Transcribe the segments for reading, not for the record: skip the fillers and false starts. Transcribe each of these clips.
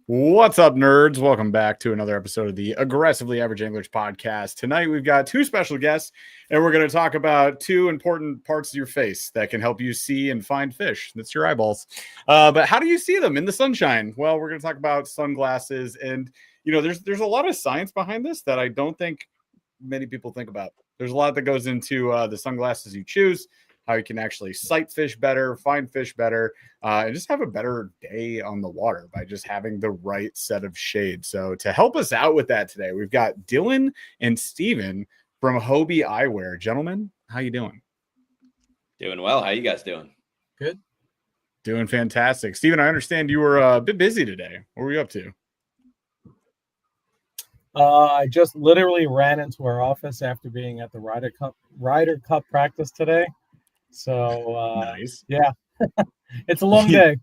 What's up, nerds? Welcome back to another episode of the Aggressively Average Anglers podcast. Tonight, we've got two special guests, and we're going to talk about two important parts of your face that can help you see and find fish. That's your eyeballs. But how do you see them in the sunshine? Well, we're going to talk about sunglasses, and there's a lot of science behind this that I don't think many people think about. There's a lot that goes into the sunglasses you choose, how you can actually sight fish better, find fish better, and just have a better day on the water by just having the right set of shades. So to help us out with that today, we've got Dylan and Steven from Hobie Eyewear. Gentlemen, how you doing? Doing well. How you guys doing? Good. Doing fantastic. Steven, I understand you were a bit busy today. What were you up to? I just literally ran into our office after being at the Ryder Cup practice today. So Nice. Yeah, it's a long day.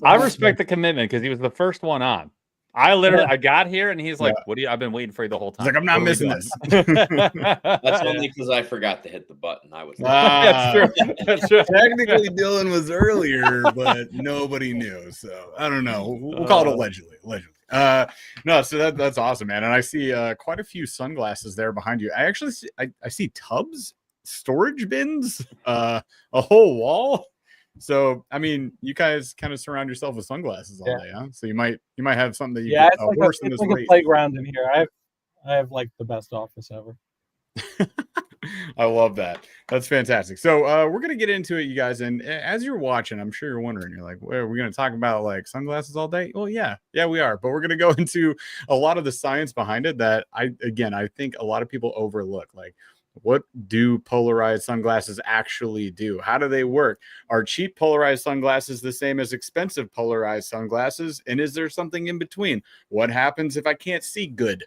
I respect the commitment because he was the first one on. I got here and he's like, "What do you? I've been waiting for you the whole time." He's like, "I'm not missing this." That's only because I forgot to hit the button. I was. That's true. That's true. Technically, Dylan was earlier, but nobody knew. So I don't know. We'll call it allegedly. No, so that's awesome, man. And I see quite a few sunglasses there behind you. I actually see, I see tubs, storage bins, a whole wall. So I mean, you guys kind of surround yourself with sunglasses all day, huh? So you might have something that you it's can, like, worse it's than like this a playground in here. I have like the best office ever. I love that. That's fantastic. So we're gonna get into it, you guys. And as you're watching, I'm sure you're wondering, you're like, well, we're gonna talk about like sunglasses all day. Well, yeah, we are. But we're gonna go into a lot of the science behind it that I think a lot of people overlook. Like, what do polarized sunglasses actually do? How do they work? Are cheap polarized sunglasses the same as expensive polarized sunglasses? And is there something in between? What happens if I can't see good?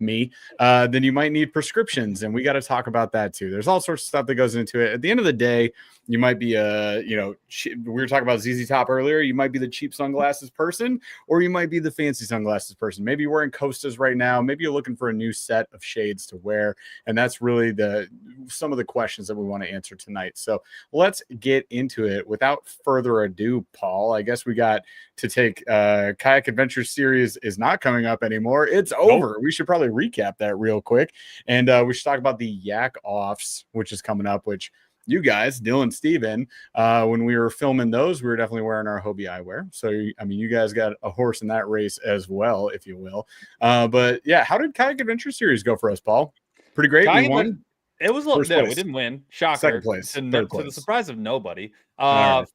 Then you might need prescriptions, and we got to talk about that too. There's all sorts of stuff that goes into it. At the end of the day, you might be we were talking about ZZ Top earlier. You might be the cheap sunglasses person, or you might be the fancy sunglasses person. Maybe you're wearing Costas right now. Maybe you're looking for a new set of shades to wear, and that's really some of the questions that we want to answer tonight. So let's get into it. Without further ado, Paul, I guess we got to take Kayak Adventure Series is not coming up anymore. It's over. We should probably recap that real quick, and we should talk about the Yakoffs, which is coming up, which you guys, Dylan, Steven, when we were filming those, we were definitely wearing our Hobie Eyewear. So I mean, you guys got a horse in that race as well, if you will. But yeah, how did Kayak Adventure Series go for us, Paul? Pretty great. We won. It was a little. No, we didn't win. Shocker. Second place. To the surprise of nobody.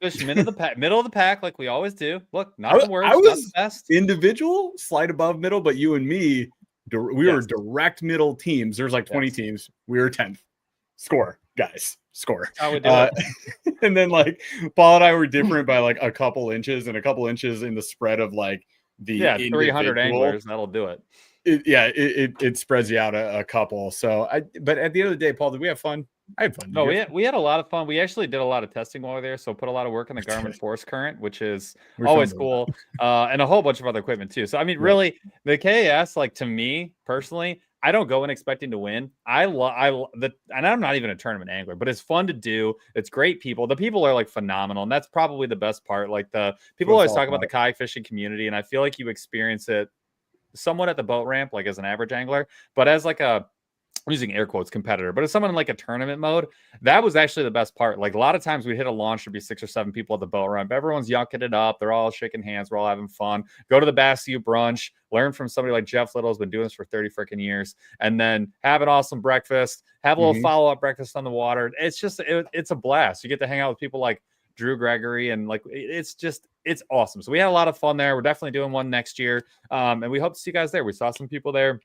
Fish middle of the pack, like we always do. Look, not the worst. I was not the best. Individual, slight above middle, but you and me, we were direct middle teams. There's like 20 teams. We were 10th. Score, guys. Score. How we do it. And then like Paul and I were different by like a couple inches, and a couple inches in the spread of like the 300 anglers. That'll do it. It spreads you out a couple. So but at the end of the day, Paul, did we have fun? I had fun. No, we had a lot of fun. We actually did a lot of testing while we were there, so put a lot of work in the Garmin Force Current, which is always cool, and a whole bunch of other equipment too. So I mean, really, the KAS, like, to me personally, I don't go in expecting to win. And I'm not even a tournament angler, but it's fun to do. It's great people. The people are like phenomenal, and that's probably the best part. Like, the people always talk about the kayak fishing community, and I feel like you experience it somewhat at the boat ramp, like as an average angler, but as like I'm using air quotes competitor, but as someone in like a tournament mode, that was actually the best part. Like, a lot of times we hit a launch, there'd be 6 or 7 people at the boat ramp. Everyone's yucking it up. They're all shaking hands. We're all having fun. Go to the Bass U brunch, learn from somebody like Jeff Little, who's been doing this for 30 freaking years, and then have an awesome breakfast, have a little follow-up breakfast on the water. It's just, it's a blast. You get to hang out with people like Drew Gregory, and like, it's awesome. So we had a lot of fun there. We're definitely doing one next year. And we hope to see you guys there. We saw some people there.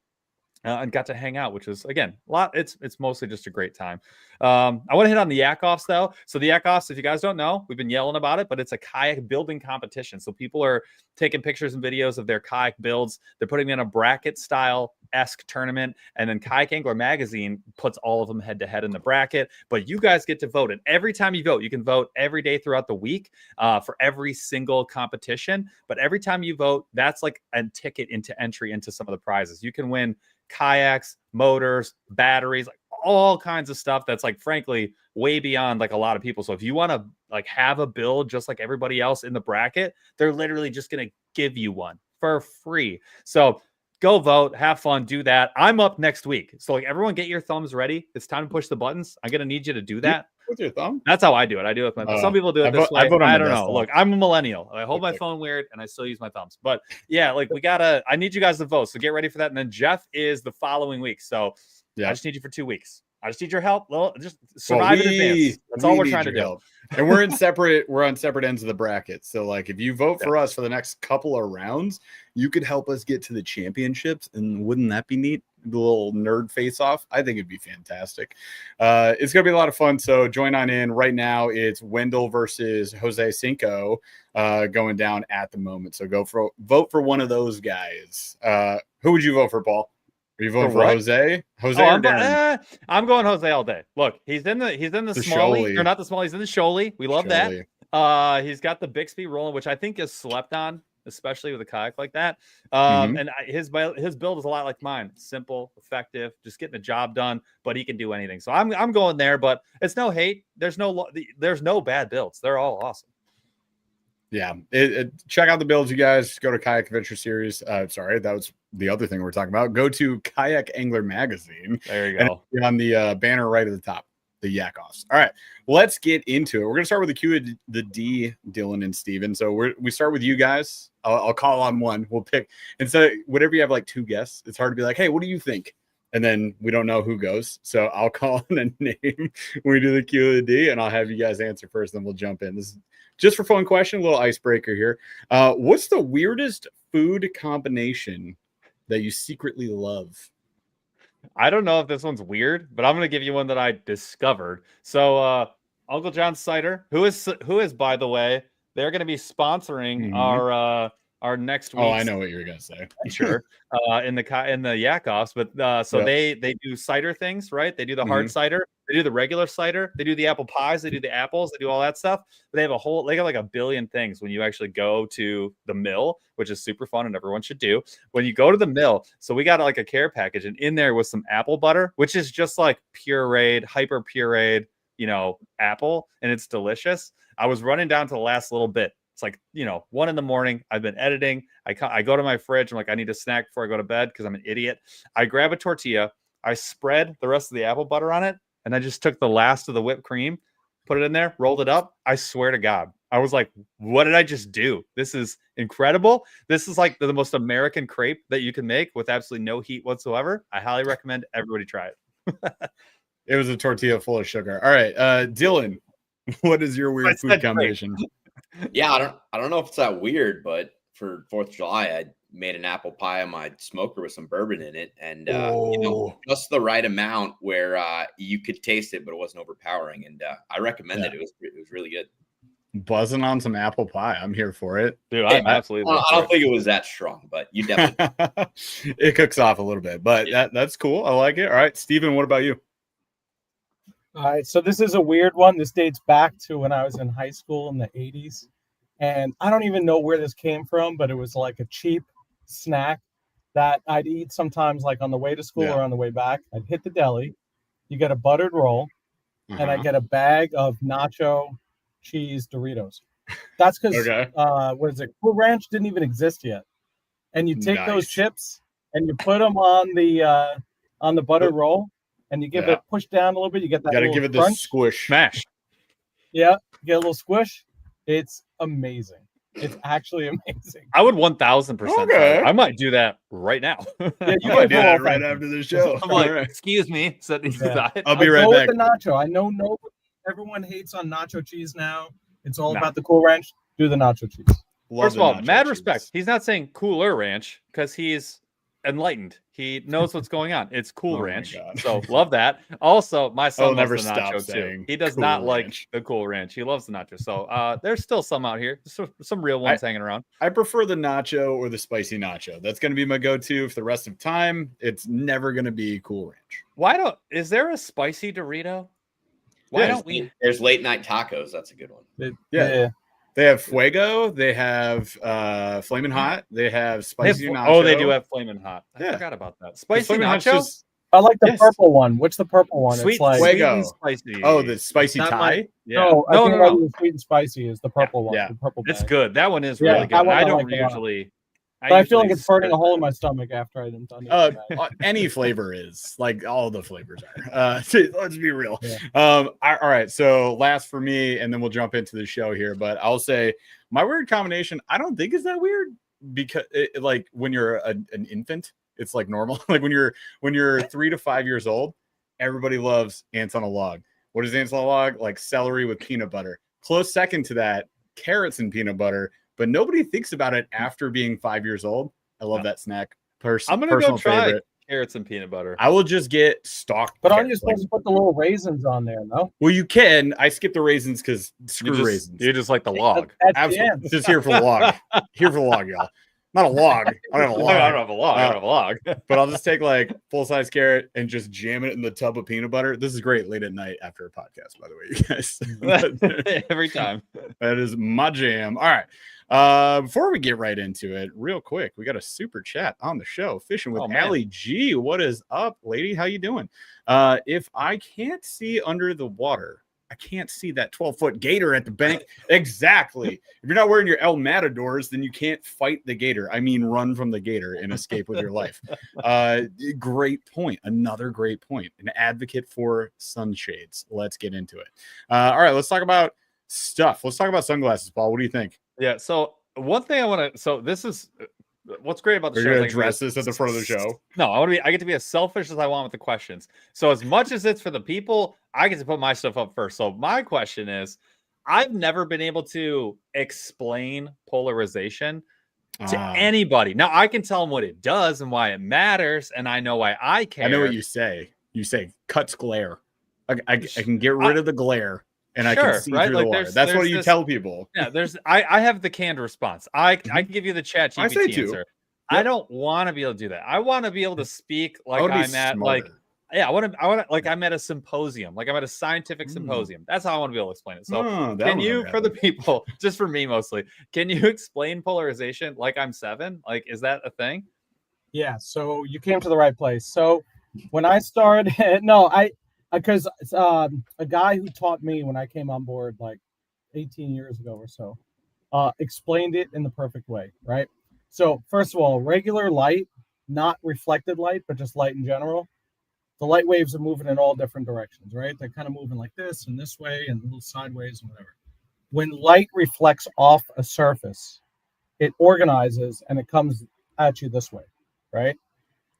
And got to hang out, which is, again, a lot. It's mostly just a great time. I want to hit on the Yakoffs, though. So the Yakoffs, if you guys don't know, we've been yelling about it, but it's a kayak building competition. So people are taking pictures and videos of their kayak builds. They're putting in a bracket-style-esque tournament, and then Kayak Angler Magazine puts all of them head-to-head in the bracket. But you guys get to vote, and every time you vote, you can vote every day throughout the week for every single competition. But every time you vote, that's like a ticket into entry into some of the prizes. You can win kayaks, motors, batteries, like all kinds of stuff that's, like, frankly, way beyond like a lot of people. So if you want to like have a build just like everybody else in the bracket, they're literally just going to give you one for free. So go vote, have fun, do that. I'm up next week. So like everyone get your thumbs ready. It's time to push the buttons. I'm going to need you to do that. With your thumb? That's how I do it. I do it with my Some people do it this way. I don't know. Look, I'm a millennial. I hold my phone weird and I still use my thumbs. But yeah, like I need you guys to vote. So get ready for that. And then Jeff is the following week. So I just need you for 2 weeks. I just need your help. Just survive in advance. That's all we're trying to do. And we're on separate ends of the bracket. So like if you vote for us for the next couple of rounds, you could help us get to the championships. And wouldn't that be neat? The little nerd face off. I think it'd be fantastic. It's gonna be a lot of fun. So join on in. Right now it's Wendell versus Jose Cinco going down at the moment. So vote for one of those guys. Who would you vote for, Paul? Are you voting for Jose? Jose or Darren? I'm going Jose all day. Look, he's in the Smalley, or not the Smalley. He's in the Sholey. We love that. He's got the Bixby rolling, which I think is slept on, especially with a kayak like that. And his build is a lot like mine. Simple, effective, just getting the job done. But he can do anything. So I'm going there. But it's no hate. There's no bad builds. They're all awesome. Yeah, check out the builds, you guys. Go to Kayak Adventure Series. Sorry, that was the other thing we're talking about. Go to Kayak Angler Magazine. There you go. And on the banner right at the top, the Yakoffs. All right, let's get into it. We're gonna start with the Q and the D, Dylan and Steven. So we start with you guys. I'll call on one. We'll pick, and so whenever you have like 2 guests, it's hard to be like, hey, what do you think? And then we don't know who goes. So I'll call on a name when we do the Q and the D, and I'll have you guys answer first. Then we'll jump in. This is just for fun question, a little icebreaker here. What's the weirdest food combination that you secretly love? I don't know if this one's weird, but I'm going to give you one that I discovered. So Uncle John's Cider, who is, by the way, they're going to be sponsoring our next week. Oh, I know what you're going to say. Sure. In the Yakoffs, but they do cider things, right? They do the hard cider, they do the regular cider, they do the apple pies, they do the apples, they do all that stuff. But they got like a billion things when you actually go to the mill, which is super fun and everyone should do. When you go to the mill, so we got like a care package, and in there was some apple butter, which is just like pureed, hyper pureed, apple, and it's delicious. I was running down to the last little bit. It's like, 1 a.m. I've been editing. I go to my fridge. I'm like, I need a snack before I go to bed because I'm an idiot. I grab a tortilla. I spread the rest of the apple butter on it. And I just took the last of the whipped cream, put it in there, rolled it up. I swear to God, I was like, what did I just do? This is incredible. This is like the most American crepe that you can make with absolutely no heat whatsoever. I highly recommend everybody try it. It was a tortilla full of sugar. All right. Dylan, what is your weird food combination? Yeah, I don't know if it's that weird, but for 4th of July, I made an apple pie on my smoker with some bourbon in it, and just the right amount where you could taste it, but it wasn't overpowering. And I recommend it. It was really good. Buzzing on some apple pie. I'm here for it, dude. I'm absolutely. I don't think it was that strong, but you definitely. It cooks off a little bit, but that's cool. I like it. All right, Steven, what about you? All right, so this is a weird one. This dates back to when I was in high school in the 80s. And I don't even know where this came from, but it was like a cheap snack that I'd eat sometimes like on the way to school or on the way back. I'd hit the deli. You get a buttered roll, and I get a bag of nacho cheese Doritos. That's because, what is it? Cool Ranch didn't even exist yet. And you take those chips and you put them on the buttered roll. And you give it push down a little bit. You get that. You gotta give it the squish. Smash. Yeah, get a little squish. It's amazing. It's actually amazing. I would 1,000%. Okay. I might do that right now. Yeah, you might do that right after the show. I'm like, excuse me. I'll be right back. With the nacho. I know everyone hates on nacho cheese now. It's all about the Cool Ranch. Do the nacho cheese. First of all, mad respect. He's not saying Cooler Ranch because he's enlightened. He knows what's going on. It's Cool Ranch. So love that. Also, my son loves the nacho too. He does not like the Cool Ranch. He loves the nacho. So there's still some out here. Some real ones hanging around. I prefer the nacho or the spicy nacho. That's going to be my go-to for the rest of time. It's never going to be Cool Ranch. Is there a spicy Dorito? Why don't we? There's late night tacos. That's a good one. Yeah. They have Fuego. They have Flamin' Hot. They have Spicy Nacho. Oh, they do have Flamin' Hot. I forgot about that. Spicy Nacho? I like the purple one. What's the purple one? Sweet, it's like Fuego. Spicy. Oh, the Spicy Thai? No, the sweet and spicy is the purple one. Yeah. The purple it's good. That one is really good. I don't usually But I feel like it's burning a hole in my stomach after I'm done eating that. Any flavor is like all the flavors are. Let's be real. Yeah. All right. So last for me, and then we'll jump into the show here. But I'll say my weird combination, I don't think is that weird because like when you're an infant, it's like normal. Like when you're 3 to 5 years old, everybody loves ants on a log. What is ants on a log? Like celery with peanut butter. Close second to that, carrots and peanut butter. But nobody thinks about it after being 5 years old. I love that snack. I'm gonna go try favorite. Carrots and peanut butter. I will just get stalked. But aren't you supposed to put the little raisins on there? No. Well, you can. I skip the raisins because screw raisins. You just like the log. Absolutely. Just here for the log. Here for the log, y'all. Not a log. I don't have a log. I don't have a log. I don't have a log. But I'll just take like full-size carrot and just jam it in the tub of peanut butter. This is great late at night after a podcast, by the way, you guys. Every time. That is my jam. All right. Before we get right into it, real quick, we got a super chat on the show. Fishing with Allie G. What is up, lady? How you doing? If I can't see under the water, I can't see that 12-foot gator at the bank. Exactly. If you're not wearing your El Matadors, then you can't fight the gator. I mean, run from the gator and escape with your life. Great point. Another great point. An advocate for sunshades. Let's get into it. All right, let's talk about stuff. Let's talk about sunglasses, Paul. What do you think? Yeah. So one thing I want to. So this is what's great about the show. You're gonna address this at the front of the show. No, I get to be as selfish as I want with the questions. So as much as it's for the people, I get to put my stuff up first. So my question is, I've never been able to explain polarization to anybody. Now I can tell them what it does and why it matters, and I know why I care. I know what you say. You say cuts glare. I can get rid of the glare. And I can see through the water. That's what you tell people. Yeah, I have the canned response. I can give you the chat GPT answer. Yep. I don't want to be able to do that. I want to be able to speak like I'm at I want to like I'm at a symposium, like I'm at a scientific symposium. That's how I want to be able to explain it. So can you, for the people, just for me mostly, can you explain polarization like I'm 7? Like, is that a thing? Yeah. So you came to the right place. So when I started, because a guy who taught me when I came on board like 18 years ago or so explained it in the perfect way, right? So first of all, regular light, not reflected light, but just light in general, the light waves are moving in all different directions, right? They're kind of moving like this and this way and a little sideways and whatever. When light reflects off a surface, it organizes and it comes at you this way, right?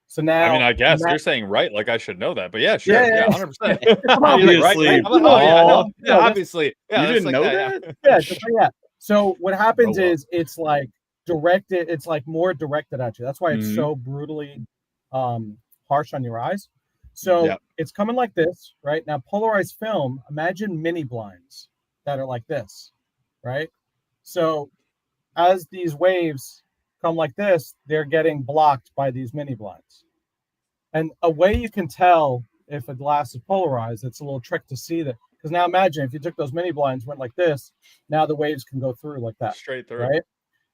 So now, I mean, I guess you're saying right, like I should know that, but yeah, sure, yeah, 100%. Obviously, yeah, you didn't know that. Yeah. So what happens is it's like directed, it's like more directed at you. That's why it's so brutally harsh on your eyes. So it's coming like this, right? Now, polarized film. Imagine mini blinds that are like this, right? So as these waves come like this, they're getting blocked by these mini blinds. And a way you can tell if a glass is polarized, it's a little trick to see that. Because now imagine if you took those mini blinds, went like this, now the waves can go through like that. Straight through. Right?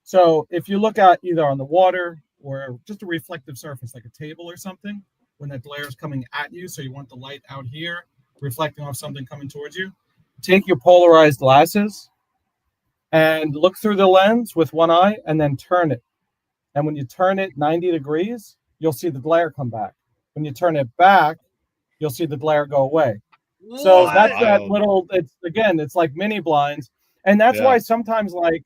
So if you look at either on the water or just a reflective surface, like a table or something, when that glare is coming at you, so you want the light out here, reflecting off something coming towards you, take your polarized glasses and look through the lens with one eye and then turn it. And when you turn it 90 degrees, you'll see the glare come back. When you turn it back, you'll see the glare go away. So that's that little, it's like mini blinds. And that's why sometimes, like,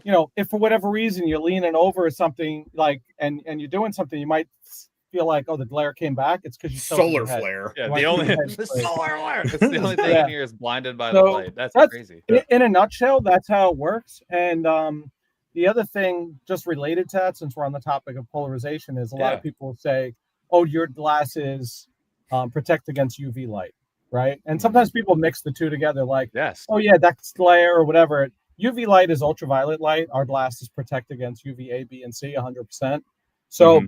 if for whatever reason you're leaning over something like, and you're doing something, you might feel like, oh, the glare came back. It's because you solar flare. Yeah, the only solar flare. It's the only thing in here is blinded by the light. That's crazy. In a nutshell, that's how it works. And the other thing, just related to that, since we're on the topic of polarization, is a lot of people say, "Oh, your glasses protect against UV light," right? And sometimes people mix the two together, like, "Oh yeah, that's glare or whatever." UV light is ultraviolet light. Our glasses protect against UVA, B, and C 100%. So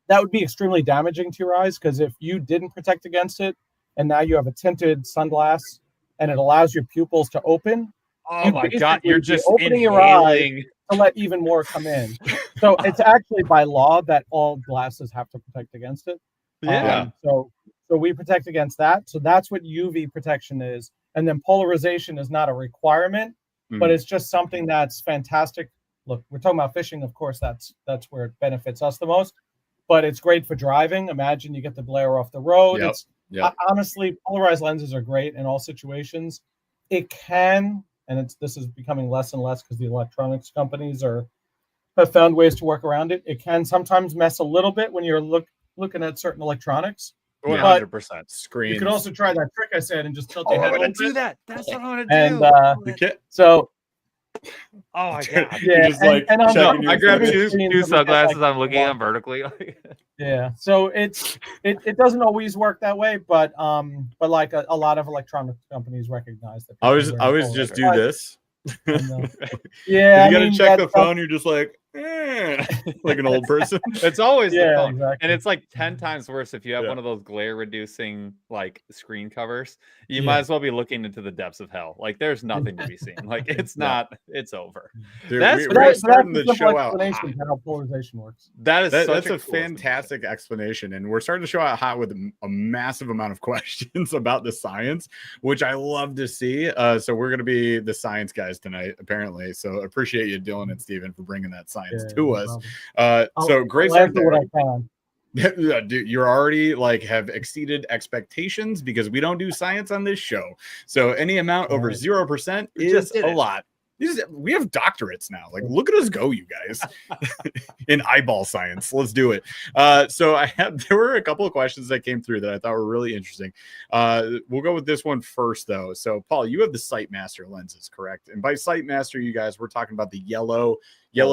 that would be extremely damaging to your eyes, because if you didn't protect against it, and now you have a tinted sunglass, and it allows your pupils to open. Oh my God, you're just opening your eyes to let even more come in. So it's actually by law that all glasses have to protect against it. So we protect against that. So that's what UV protection is. And then polarization is not a requirement, but it's just something that's fantastic look, we're talking about fishing. Of course, that's where it benefits us the most. But it's great for driving. Imagine you get the glare off the road. Honestly, polarized lenses are great in all situations. It can, and this is becoming less and less because the electronics companies have found ways to work around it. It can sometimes mess a little bit when you're looking at certain electronics. 100% screens. You could also try that trick I said and just tilt your head a little bit. Do that. That's what I'm gonna do. So. Oh my god! Yeah, just like I grabbed two sunglasses. I'm looking at them vertically. Yeah, so it doesn't always work that way, but like a lot of electronic companies recognize that. I always just do this. Yeah, you gotta check the phone. You're just like, like an old person. It's always the phone, exactly. And it's like 10 times worse if you have one of those glare reducing like screen covers. You might as well be looking into the depths of hell. Like there's nothing to be seen. Like it's not. It's over. Dude, we're starting the show out. How polarization works. That's a fantastic explanation, and we're starting to show out hot with a massive amount of questions about the science, which I love to see. So we're gonna be the science guys tonight, apparently. So appreciate you, Dylan and Steven, for bringing that science to us. So great start there. Dude, you're already like have exceeded expectations because we don't do science on this show. So any amount over 0% is a lot. We have doctorates now. Like, look at us go, you guys, in eyeball science. Let's do it. So there were a couple of questions that came through that I thought were really interesting. We'll go with this one first, though. So, Paul, you have the Sightmaster lenses, correct? And by Sightmaster, you guys, we're talking about the yellow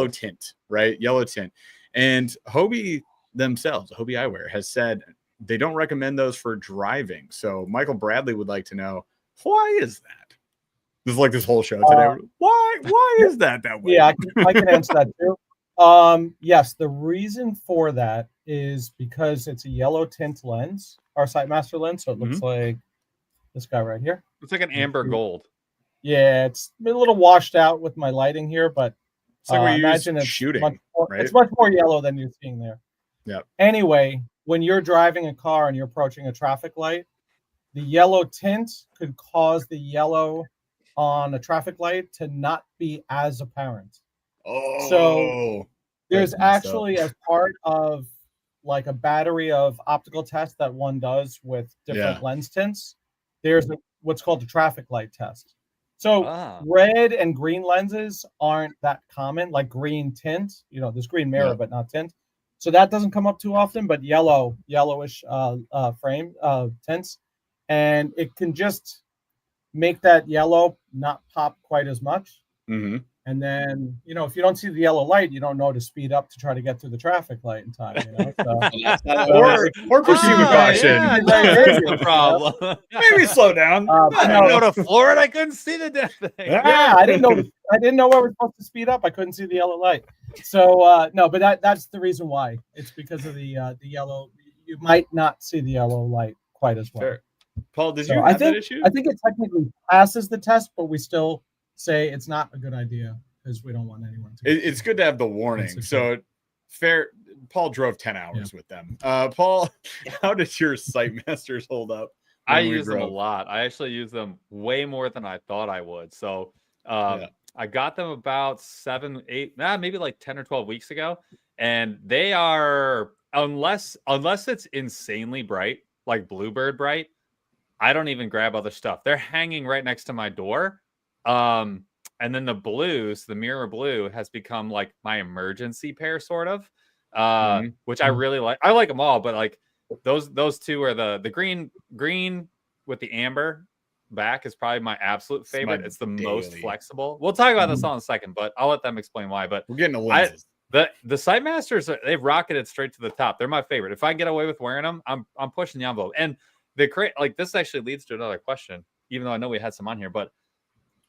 tint, right? Yellow tint. And Hobie themselves, Hobie Eyewear, has said they don't recommend those for driving. So, Michael Bradley would like to know, why is that? This is like this whole show today. Why is that way? Yeah, I can answer that too. Yes, the reason for that is because it's a yellow tint lens, our Sightmaster lens. So it looks like this guy right here. It's like an amber gold. Yeah, it's a little washed out with my lighting here, but it's like imagine it's shooting. It's much more yellow than you're seeing there. Yeah. Anyway, when you're driving a car and you're approaching a traffic light, the yellow tint could cause the yellow on a traffic light to not be as apparent. So there's actually, as part of like a battery of optical tests that one does with different lens tints, there's what's called the traffic light test. So red and green lenses aren't that common, like green tint, there's green mirror, but not tint. So that doesn't come up too often, but yellowish frame tints. And it can just make that yellow not pop quite as much. And then, if you don't see the yellow light, you don't know to speed up to try to get through the traffic light in time. Or proceed with caution. That's the problem. Maybe slow down. I go to Florida, I couldn't see the damn thing. Yeah, I didn't know where we're supposed to speed up. I couldn't see the yellow light. So no, but that's the reason why. It's because of the yellow. You might not see the yellow light quite as well. Sure. Paul, did you have that issue? I think it technically passes the test, but we still say it's not a good idea because we don't want anyone to. It's good to have the warning. So fair. Paul drove 10 hours with them. Paul, how did your Sightmasters hold up? I use them a lot. I actually use them way more than I thought I would. So I got them about 7, 8, maybe like 10 or 12 weeks ago, and they are unless it's insanely bright, like Bluebird bright, I don't even grab other stuff. They're hanging right next to my door. And then the blues, the mirror blue, has become like my emergency pair, sort of, which I really like. I like them all, but like those two are the green with the amber back is probably my absolute favorite. It's the most flexible. We'll talk about this all in a second, but I'll let them explain why. But we're getting the lenses. The Sightmasters, they've rocketed straight to the top. They're my favorite. If I get away with wearing them, I'm pushing the envelope. And this actually leads to another question, even though I know we had some on here, but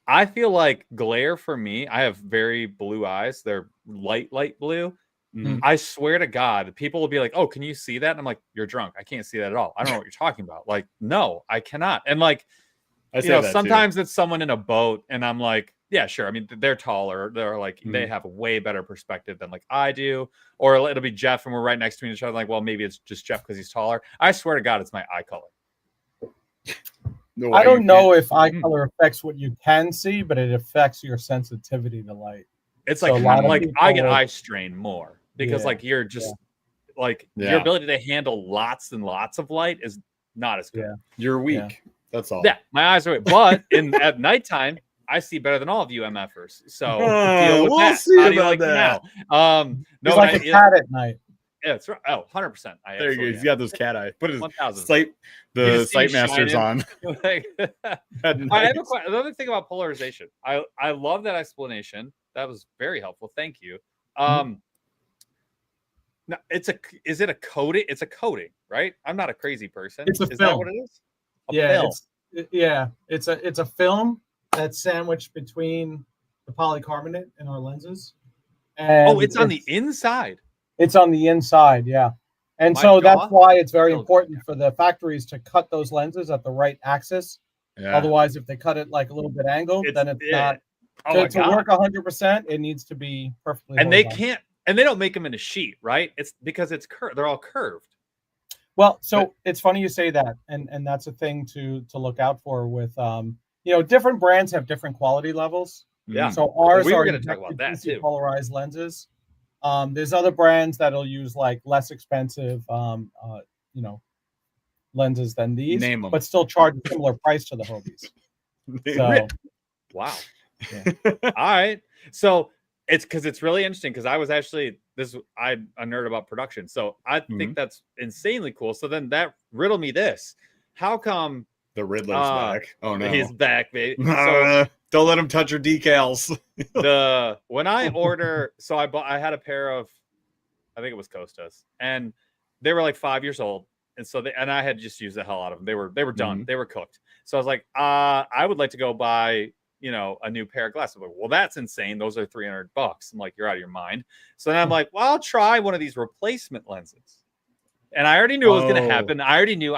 I feel like glare for me, I have very blue eyes. They're light blue. I swear to God, people will be like, "Oh, can you see that?" And I'm like, "You're drunk. I can't see that at all. I don't know what you're talking about." Like, no, I cannot. And like, sometimes it's someone in a boat, and I'm like, "Yeah, sure." I mean, they're taller. They're like, they have a way better perspective than like I do. Or it'll be Jeff, and we're right next to each other. Like, well, maybe it's just Jeff because he's taller. I swear to God, it's my eye color. I don't know if eye color affects what you can see, but it affects your sensitivity to light. It's So like a lot of like I get people- eye strain more because Yeah, like you're just like your Yeah. ability to handle lots and lots of light is not as good. Yeah. You're weak. Yeah. That's all. Yeah, my eyes are weak. But at nighttime, I see better than all of you MFers. So deal with we'll that. see How do you about like me that. now? He's No, like but a cat at night. yeah, it's right. Oh, 100%. I There you go. He's got those cat eyes. Put his 1,000. sight, You the just see me sight masters on. shining. Like, At I have night. another thing about polarization. I love that explanation. That was very helpful. Thank you. Now is it a coating? It's a coating, right? I'm not a crazy person. It's a Is film. that what it is? A film. It's a film that's sandwiched between the polycarbonate and our lenses. And Oh, it's on the inside. It's on the inside, yeah. And My so that's jaw why it's very feels important for the factories to cut those lenses at the right axis. Yeah. Otherwise, if they cut it like a little bit angled, then it's not. Oh my To God. work 100%, it needs to be perfectly. And they horizontal. can't, and they don't make them in a sheet, right? It's because it's curved. They're all curved. Well, so it's funny you say that, and that's a thing to look out for with different brands have different quality levels. Yeah. So ours We were are gonna talk about that, too. polarized lenses. There's other brands that'll use like less expensive lenses than these, Name 'em. but still charge a similar price to the Hobies. So Wow. All right. So it's because it's really interesting because I was actually I'm a nerd about production. So I think that's insanely cool. So then that riddle me this. How come The Riddler's back? Oh no, he's back, baby. So don't let him touch your decals. when I order, so I had a pair of, I think it was Costas, and they were like 5 years old. And so I had just used the hell out of them. They were done. They were cooked. So I was like, I would like to go buy, a new pair of glasses. I'm like, well, that's insane. Those are $300. I'm like, you're out of your mind. So then I'm like, well, I'll try one of these replacement lenses. And I already knew it was going to happen. I already knew.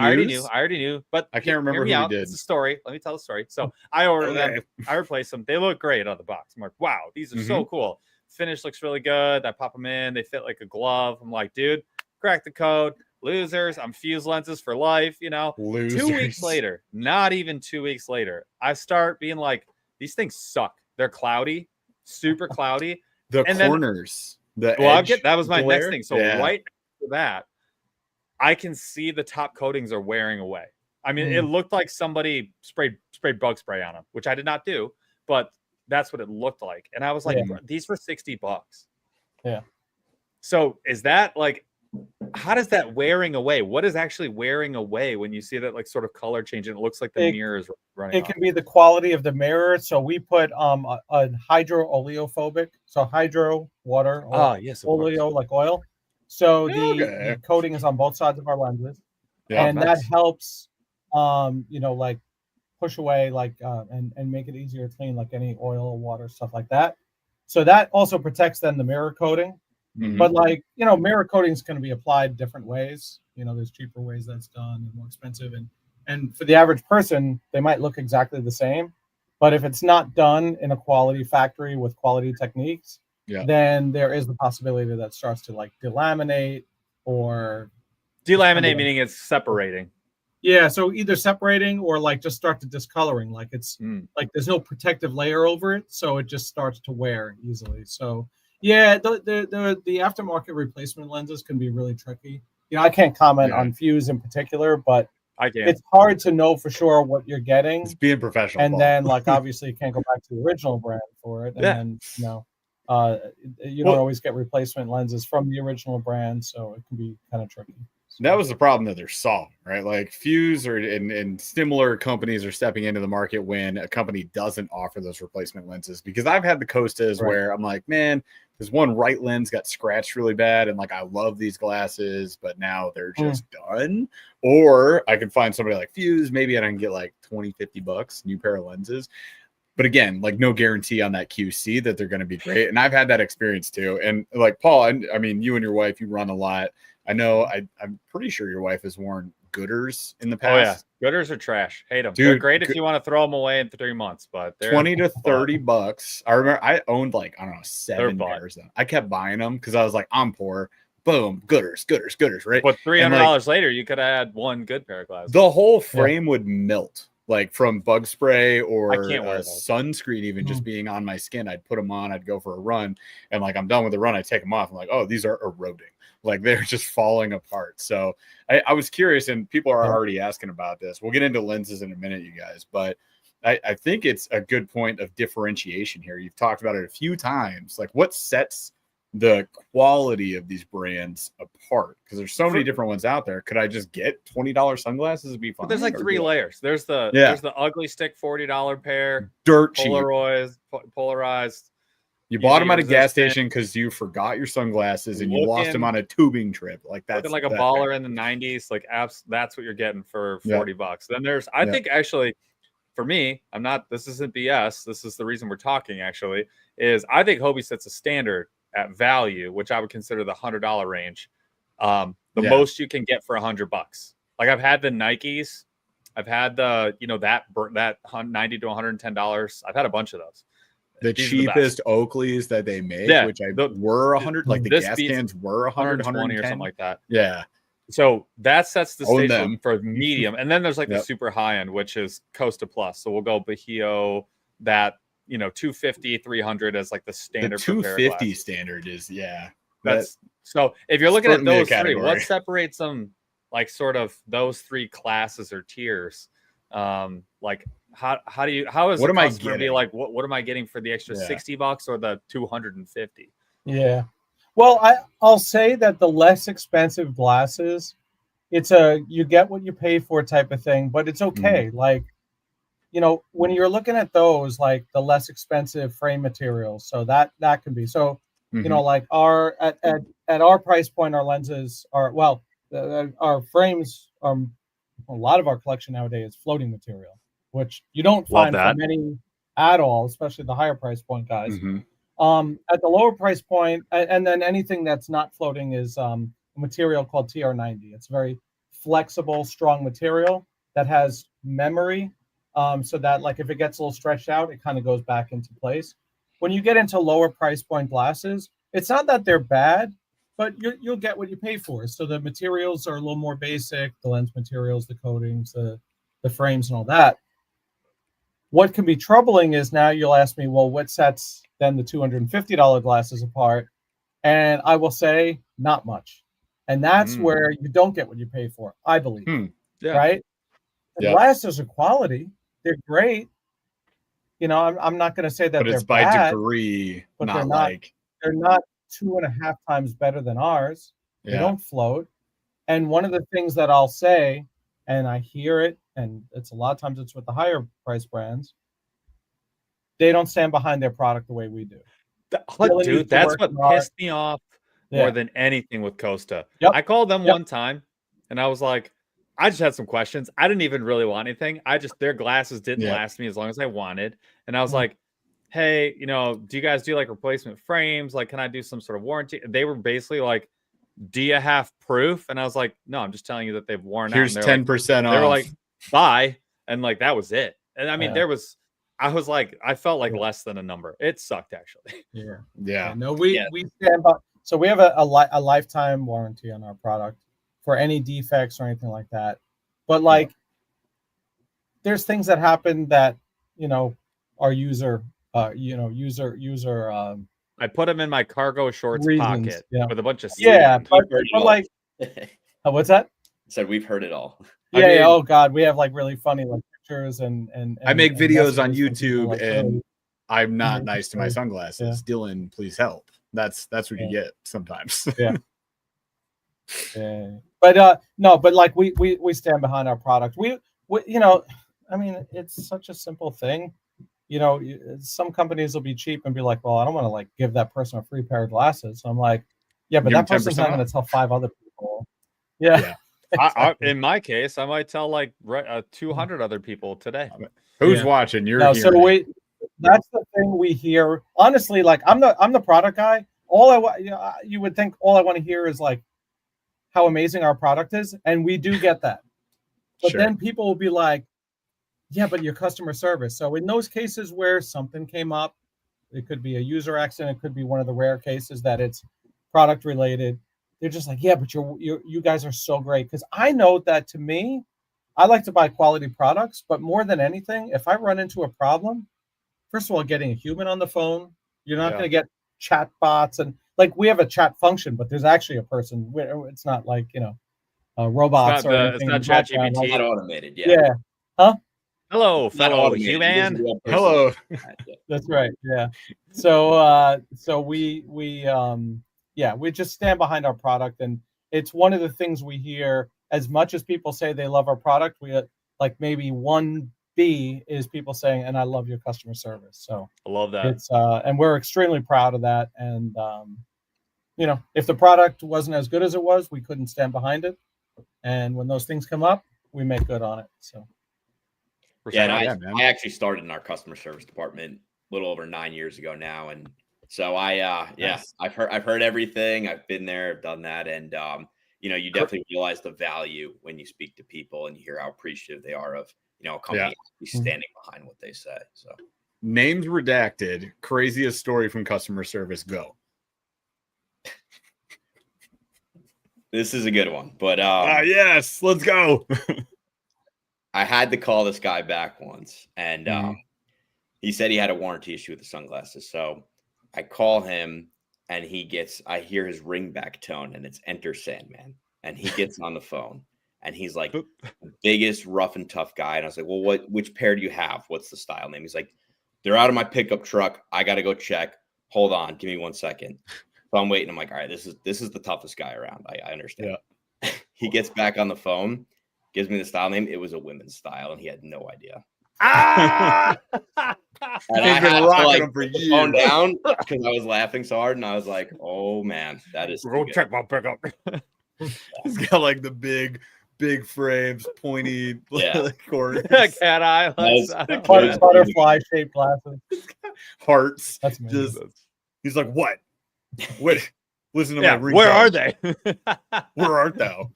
But I can't remember hear me who out. we did. It's a story. Let me tell the story. So I ordered them. I replaced them. They look great out of the box. I'm like, wow, these are so cool. Finish looks really good. I pop them in. They fit like a glove. I'm like, dude, crack the code. Losers. I'm fused lenses for life. Losers. 2 weeks later, not even 2 weeks later, I start being like, these things suck. They're cloudy, super cloudy. The and corners. That was my next thing. So right after that, I can see the top coatings are wearing away. I mean, it looked like somebody sprayed bug spray on them, which I did not do, but that's what it looked like. And I was like, these were $60. Yeah. So is that like, how does that wearing away? What is actually wearing away when you see that like sort of color change and it looks like the mirror is running It can be the quality of the mirror. So we put a hydro oleophobic, so hydro water, oleo like oil. So the coating is on both sides of our lenses, and that helps, like push away and make it easier to clean like any oil, water, stuff like that. So that also protects then the mirror coating. But mirror coatings can be applied different ways. There's cheaper ways that's done and more expensive. And for the average person, they might look exactly the same. But if it's not done in a quality factory with quality techniques, then there is the possibility that starts to like delaminate or delaminate, meaning it's separating. Yeah, so either separating or like just start to discoloring. Like it's like there's no protective layer over it, so it just starts to wear easily. So yeah, the aftermarket replacement lenses can be really tricky. I can't comment on Fuse in particular, but it's hard to know for sure what you're getting. It's being professional. And then like obviously you can't go back to the original brand for it. And then you don't always get replacement lenses from the original brand, so it can be kind of tricky. That was the problem that they're solving, right? Like Fuse and similar companies are stepping into the market when a company doesn't offer those replacement lenses. Because I've had the Costas where I'm like, man, this one right lens got scratched really bad, and like I love these glasses, but now they're just done. Or I could find somebody like Fuse, maybe I can get like $20-$50 new pair of lenses. But again, like no guarantee on that QC that they're going to be great. And I've had that experience too. And like Paul, I mean, you and your wife, you run a lot. I know I'm pretty sure your wife has worn Gooders in the past. Oh yeah, Gooders are trash. Hate them. Dude, they're great if you want to throw them away in 3 months, but they're $20 to $30. I remember I owned like, I don't know, 7 pairs. I kept buying them because I was like, I'm poor. Boom, Gooders, right? But $300 later, you could have had one good pair of glasses. The whole frame would melt like from bug spray or I can't wear those. sunscreen, even just being on my skin. I'd put them on, I'd go for a run, and like I'm done with the run, I take them off. I'm like, oh, these are eroding. Like they're just falling apart. So I was curious, and people are already asking about this. We'll get into lenses in a minute, you guys, but I think it's a good point of differentiation here. You've talked about it a few times. Like what sets the quality of these brands apart? Because there's so many different ones out there. Could I just get $20 sunglasses and be fine? But there's like 3 layers. There's the ugly stick $40 pair, dirt cheap, polarized. You bought them at a gas station because you forgot your sunglasses and you lost them on a tubing trip. Like that's like a baller in the 90s. Like that's what you're getting for $40. Then there's, I think actually, for me, this isn't BS. This is the reason we're talking actually, is I think Hobie sets a standard at value, which I would consider the $100 range. The most you can get for $100. Like I've had the Nikes, I've had the, that $90 to $110. I've had a bunch of those. The cheapest Oakleys that they make, which were 100, like the gas cans were 120 or something like that. Yeah. So that sets the stage for medium. And then there's like the super high end, which is Costa Plus. So we'll go Bahio, that, 250, 300 as like the standard. The 250 standard is, that's so if you're looking at those three, what separates them, like sort of those three classes or tiers? Like how is what am I getting? Be like, what am I getting for the extra $60 or the 250? Yeah. Well, I'll say that the less expensive glasses, it's you get what you pay for type of thing, but it's okay. Like, when you're looking at those, like the less expensive frame materials, so that can be so. Like at our price point, our lenses are our frames are a lot of our collection nowadays is floating material, which you don't find from many at all, especially the higher price point guys. At the lower price point, and then anything that's not floating is a material called TR90. It's very flexible, strong material that has memory, so that like if it gets a little stretched out, it kind of goes back into place. When you get into lower price point glasses, it's not that they're bad, but you'll get what you pay for. So the materials are a little more basic, the lens materials, the coatings, the frames, and all that. What can be troubling is now you'll ask me, well, what sets then the $250 glasses apart? And I will say not much. And that's where you don't get what you pay for, I believe. Right? The glasses are quality. They're great. I'm not going to say that but they're it's by bad, degree, but not they're not 2.5 times better than ours. They don't float. And one of the things that I'll say, and I hear it, and it's a lot of times it's with the higher price brands, they don't stand behind their product the way we do. Dude, that's what pissed me off more than anything with Costa. I called them one time and I was like, I just had some questions. I didn't even really want anything. Their glasses didn't last me as long as I wanted. And I was like, hey, do you guys do like replacement frames? Like, can I do some sort of warranty? They were basically like, do you have proof? And I was like, no, I'm just telling you that they've worn out. Here's 10% off. They were like, bye. And like, that was it. And I mean, I felt like less than a number. It sucked actually. No, we stand by. So we have a lifetime warranty on our product for any defects or anything like that. But like, there's things that happen that, our user. I put them in my cargo shorts pocket with a bunch of but like, what's that? I said we've heard it all. Oh God, we have like really funny like pictures and I make videos on YouTube like, and I'm not nice to my sunglasses. Dylan, please help. That's what you get sometimes. But no, but like we stand behind our product. We I mean, it's such a simple thing. Some companies will be cheap and be like, well, I don't want to like give that person a free pair of glasses. So I'm like, yeah, but that person's not going to tell 5 other people. In my case, I might tell like 200 other people today. Who's watching? That's the thing we hear. Honestly, like I'm the product guy. All I want, you would think all I want to hear is like how amazing our product is, and we do get that. But then people will be like, yeah, but your customer service. So in those cases where something came up, it could be a user accident, it could be one of the rare cases that it's product related. They're just like, yeah, but you guys are so great. Because I know that to me, I like to buy quality products, but more than anything, if I run into a problem, first of all, getting a human on the phone, you're not going to get chat bots. And like we have a chat function, but there's actually a person. It's not like, robots or anything. It's not ChatGPT. It's not automated. Yeah. Huh? Hello, fellow human. Hello. That's right. Yeah. So we just stand behind our product, and it's one of the things we hear. As much as people say they love our product, we like maybe 1B is people saying, and I love your customer service. So I love that. It's and we're extremely proud of that. And if the product wasn't as good as it was, we couldn't stand behind it. And when those things come up, we make good on it. So yeah, and I actually started in our customer service department a little over 9 years ago now, and so I've heard everything. I've been there, I've done that, and you definitely realize the value when you speak to people and you hear how appreciative they are of a company standing behind what they say. So names redacted. Craziest story from customer service. Go. This is a good one, but yes, let's go. I had to call this guy back once, and he said he had a warranty issue with the sunglasses. So I call him, and I hear his ringback tone, and it's Enter Sandman. And he gets on the phone, and he's like the biggest rough and tough guy. And I was like, well, which pair do you have? What's the style name? He's like, they're out of my pickup truck. I got to go check. Hold on. Give me 1 second. So I'm waiting. I'm like, all right, this is the toughest guy around. I understand. Yeah. He gets back on the phone, gives me the style name. It was a women's style, and he had no idea. And I had to put the phone down because I was laughing so hard, and I was like, "Oh man, that is." Go check my pickup. He's got like the big frames, pointy corners. Cat eye, butterfly shaped glasses, hearts. That's amazing. He's like, what? What? Listen to my ring. Where are they? Where art thou?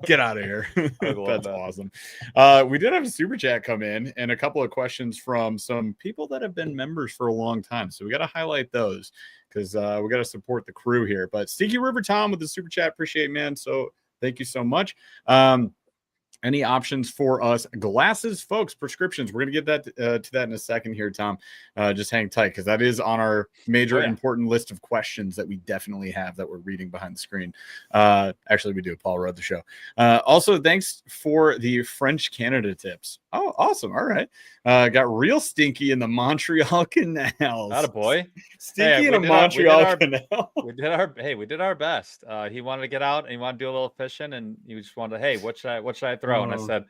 Get out of here. That's awesome. We did have a super chat come in and a couple of questions from some people that have been members for a long time. So we got to highlight those because we got to support the crew here. But Stinky River Tom with the super chat. Appreciate it, man. So thank you so much. Any options for us? Glasses, folks, prescriptions. We're going to get that to that in a second here, Tom. Just hang tight because that is on our major important list of questions that we definitely have that we're reading behind the screen. Actually, we do. Paul wrote the show. Also, thanks for the French Canada tips. Oh, awesome. All right. Got real stinky in the Montreal canals. Not a boy. Stinky in a Montreal canal. We did our best. He wanted to get out and he wanted to do a little fishing, and he just wanted to, hey, what should I throw? And I said,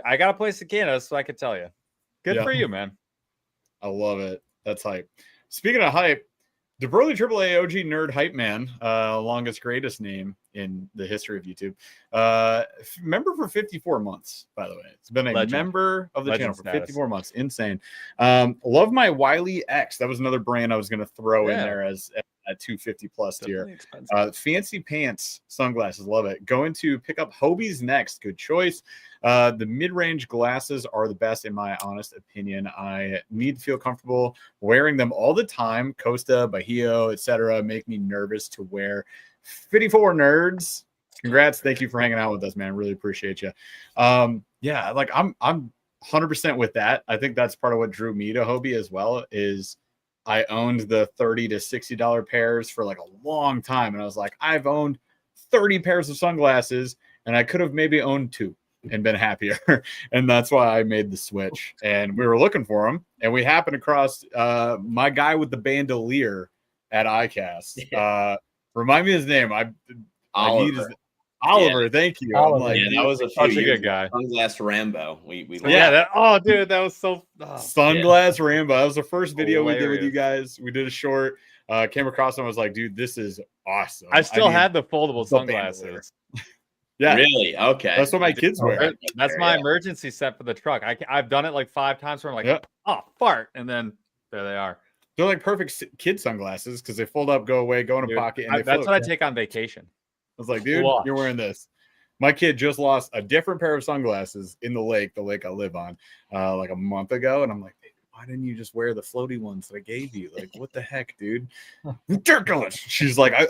I got a place in Canada, so I could tell you. Good for you, man. I love it. That's hype. Speaking of hype, the Burley AAA OG nerd hype man, longest greatest name in the history of YouTube. Member for 54 months, by the way. It's been a member of the channel for 54 months. Insane. Love my Wiley X. That was another brand I was going to throw in there as at 250 plus tier. Fancy pants sunglasses, love it. Going to pick up Hobie's next. Good choice. The mid-range glasses are the best in my honest opinion. I need to feel comfortable wearing them all the time. Costa, Bahio, etc. make me nervous to wear. 54 nerds. Congrats. Thank you for hanging out with us, man. Really appreciate you. Yeah, like I'm 100% with that. I think that's part of what drew me to Hobie as well is I owned the $30 to $60 pairs for like a long time. And I was like, I've owned 30 pairs of sunglasses and I could have maybe owned 2 and been happier. And that's why I made the switch. And we were looking for them. And we happened across my guy with the bandolier at iCast. Remind me his name. Oliver. Oliver, thank you. Oliver. Like, that was such a good guy. Sunglass Rambo. We dude, that was so Sunglass Rambo. That was the first video we did with you guys. We did a short. Came across and I was like, dude, this is awesome. I still had the foldable sunglasses. Yeah, really? Okay, that's what my kids wear. That's my emergency set for the truck. I've done it like 5 times where I'm like, oh, fart, and then there they are. They're like perfect kid sunglasses because they fold up, go away, go in a pocket, and that's what I take on vacation. I was like, dude, you're wearing this. My kid just lost a different pair of sunglasses in the lake I live on, like a month ago, and I'm like, why didn't you just wear the floaty ones that I gave you? Like, what the heck, dude? They're gone. She's like, I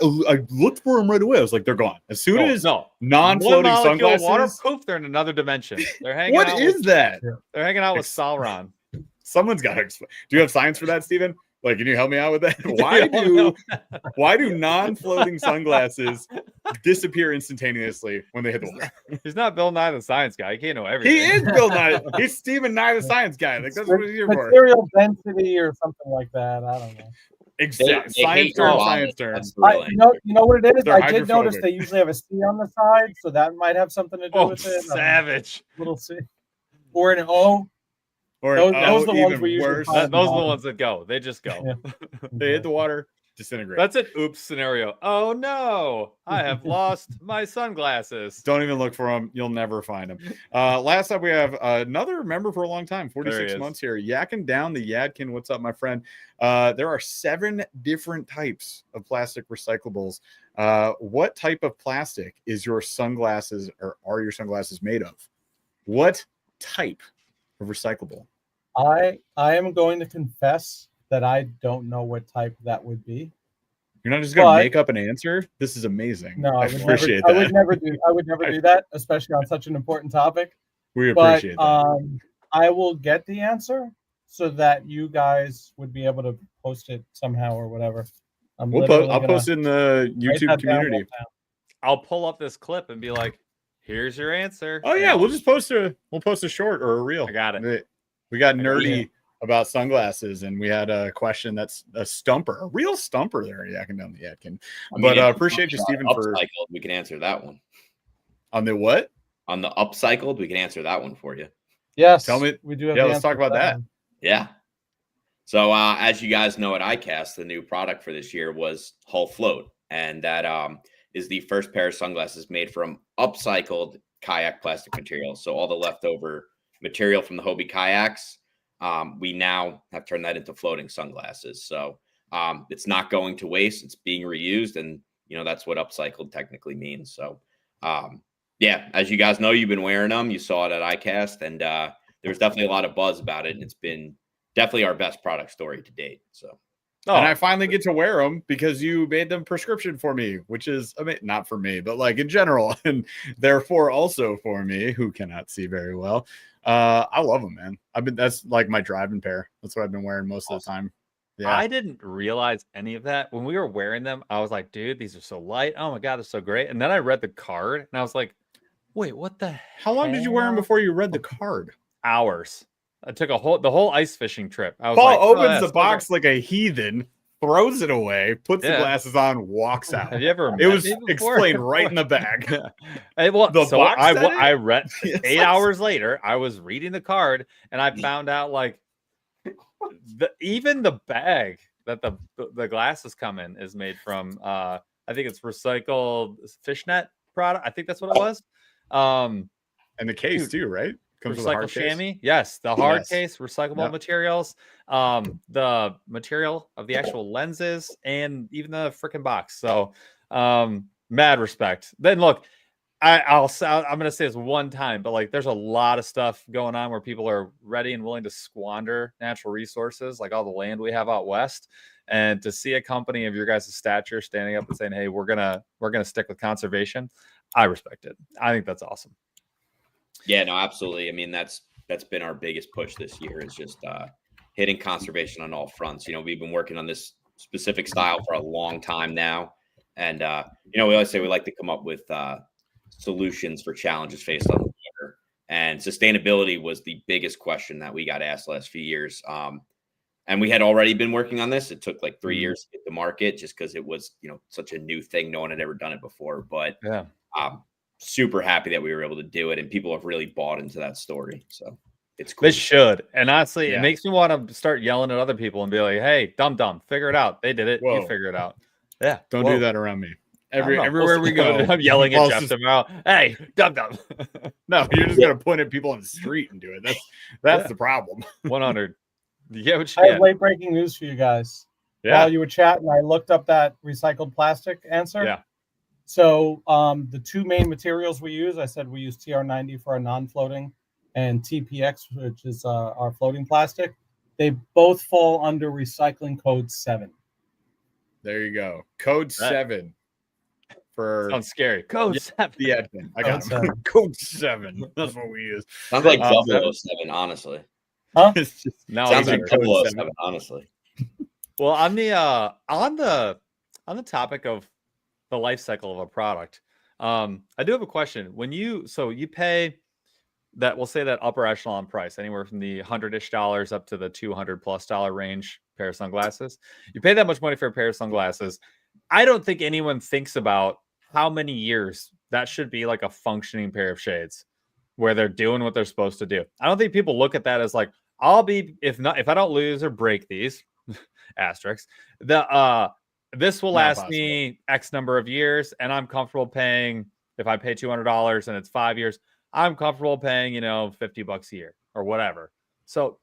looked for them right away. I was like, they're gone. As soon as non-floating sunglasses, water, poof, they're in another dimension. They're hanging what out. Is that? They're hanging out with Sauron. Someone's got to explain. Do you have science for that, Steven? Like, can you help me out with that? Why do non-floating sunglasses disappear instantaneously when they hit the water? He's not Bill Nye the Science Guy. He can't know everything. He is Bill Nye. He's Stephen Nye the Science Guy. Like, that's what he's here for. Material density or something like that. I don't know. Exactly. Science term. You know what it is? I did notice they usually have a C on the side, so that might have something to do with it. Savage. Little C. Or an O. Or those are the ones we usually those are the ones that go. They just go. Yeah. They hit the water, disintegrate. That's an oops scenario. Oh no, I have lost my sunglasses. Don't even look for them. You'll never find them. Last up, we have another member for a long time, 46 months here. Yakking down the Yadkin. What's up, my friend? There are 7 different types of plastic recyclables. What type of plastic is your sunglasses, or are your sunglasses made of? What type of recyclable? I am going to confess that I don't know what type that would be. You're not just going to make up an answer? This is amazing. No, I appreciate that. I would never do that, especially on such an important topic. We appreciate that. I will get the answer so that you guys would be able to post it somehow or whatever. I'll post it in the YouTube community. I'll pull up this clip and be like, here's your answer. Oh yeah, we'll post a short or a reel. I got it. We got nerdy about sunglasses, and we had a question that's a stumper, a real stumper there, yakking down the Yadkin. But appreciate you, Stephen, for upcycled. We can answer that one. On the what? On the upcycled, we can answer that one for you. Yes. Tell me. We do have let's talk about that. Yeah. So as you guys know at ICAST, the new product for this year was Hull Float, and that is the first pair of sunglasses made from upcycled kayak plastic material. So all the leftover material from the Hobie kayaks, we now have turned that into floating sunglasses. So it's not going to waste. It's being reused. And, that's what upcycled technically means. So, yeah, as you guys know, you've been wearing them. You saw it at ICAST, and there's definitely a lot of buzz about it. And it's been definitely our best product story to date. So. And I finally get to wear them because you made them prescription for me, which is, not for me, but like in general, and therefore also for me, who cannot see very well. I love them, man. That's like my driving pair. That's what I've been wearing most of the time. Yeah. I didn't realize any of that when we were wearing them. I was like, dude, these are so light. Oh my God, they're so great. And then I read the card and I was like, wait, what the How long did you wear them before you read the card? Hours. I took the whole ice fishing trip. I was Paul opens the box like a heathen, throws it away, puts the glasses on, walks out. Have you ever? It was explained right in the bag. I read 8 hours later. I was reading the card and I found out like even the bag that the glasses come in is made from. I think it's recycled fishnet product. I think that's what it was. And the case too, right? Comes with a hard chamois. Yes, the hard case, recyclable materials, the material of the actual lenses, and even the freaking box. So, mad respect. Then look, I'm gonna say this one time, but like, there's a lot of stuff going on where people are ready and willing to squander natural resources, like all the land we have out west. And to see a company of your guys' stature standing up and saying, "Hey, we're gonna stick with conservation," I respect it. I think that's awesome. Yeah, no, absolutely. That's been our biggest push this year is just hitting conservation on all fronts. We've been working on this specific style for a long time now. And, we always say we like to come up with solutions for challenges faced on the water. And sustainability was the biggest question that we got asked the last few years. And we had already been working on this. It took like 3 years to get to market just because it was, such a new thing. No one had ever done it before. But super happy that we were able to do it, and people have really bought into that story. So it's cool. They should. And honestly, it makes me want to start yelling at other people and be like, "Hey, dumb, figure it out. They did it. You figure it out." Yeah. Don't do that around me. Everywhere we go, I'm yelling at Jeff tomorrow. Hey, dumb. No, you're just gonna point at people on the street and do it. That's the problem. 100. Yeah, I have late breaking news for you guys. Yeah. While you were chatting, I looked up that recycled plastic answer. Yeah. So the two main materials we use, I said we use TR90 for our non-floating and TPX, which is our floating plastic. They both fall under recycling code 7. There you go. Code 7 for sounds scary. Code 7. Yeah, I got Code Code 7. That's what we use. Sounds like 007, honestly. Huh? Sounds like 007, honestly. Well, on the topic of the life cycle of a product, I do have a question. When you pay that, we'll say that upper echelon price, anywhere from the $100-ish up to the $200+ range pair of sunglasses, you pay that much money for a pair of sunglasses. I don't think anyone thinks about how many years that should be like a functioning pair of shades where they're doing what they're supposed to do. I don't think people look at that as like, if I don't lose or break these asterisks, this will last me X number of years, and I'm comfortable paying. If I pay $200 and it's 5 years, I'm comfortable paying, $50 a year or whatever. So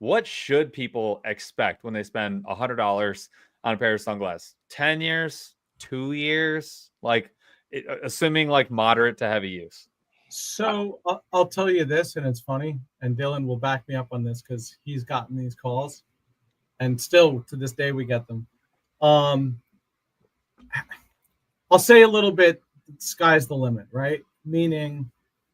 what should people expect when they spend $100 on a pair of sunglasses? 10 years, 2 years, assuming like moderate to heavy use. So I'll tell you this, and it's funny, and Dylan will back me up on this because he's gotten these calls, and still to this day we get them. I'll say a little bit, sky's the limit, right? Meaning,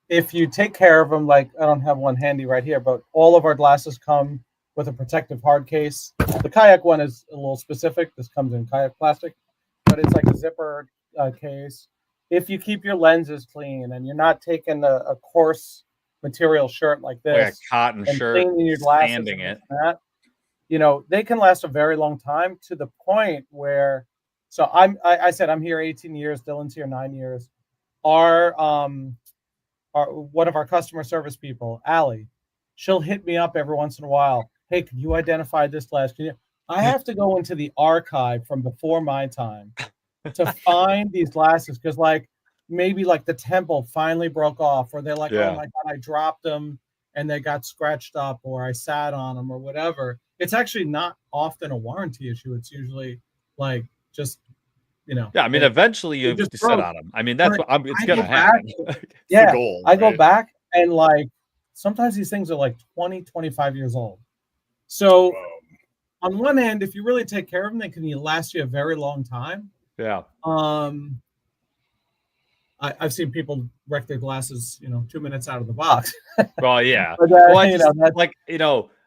if you take care of them, like I don't have one handy right here, but all of our glasses come with a protective hard case. The Kayak one is a little specific. This comes in Kayak plastic, but it's like a zipper case. If you keep your lenses clean and you're not taking a coarse material shirt like this, like a cotton shirt, cleaning your glasses, sanding it, they can last a very long time, to the point where, so I said I'm here 18 years, Dylan's here 9 years. Our one of our customer service people, Allie, she'll hit me up every once in a while. Hey, can you identify this glass? I have to go into the archive from before my time to find these glasses, because maybe the temple finally broke off, or they're like, oh my God, I dropped them and they got scratched up, or I sat on them, or whatever. It's actually not often a warranty issue. It's usually just, Yeah, I mean, eventually you just sit on them. I mean, that's what it's going to happen. Yeah, the goal, I go back and sometimes these things are 20, 25 years old. So on one hand, if you really take care of them, they can last you a very long time. Yeah. I've seen people wreck their glasses, 2 minutes out of the box. Well, yeah.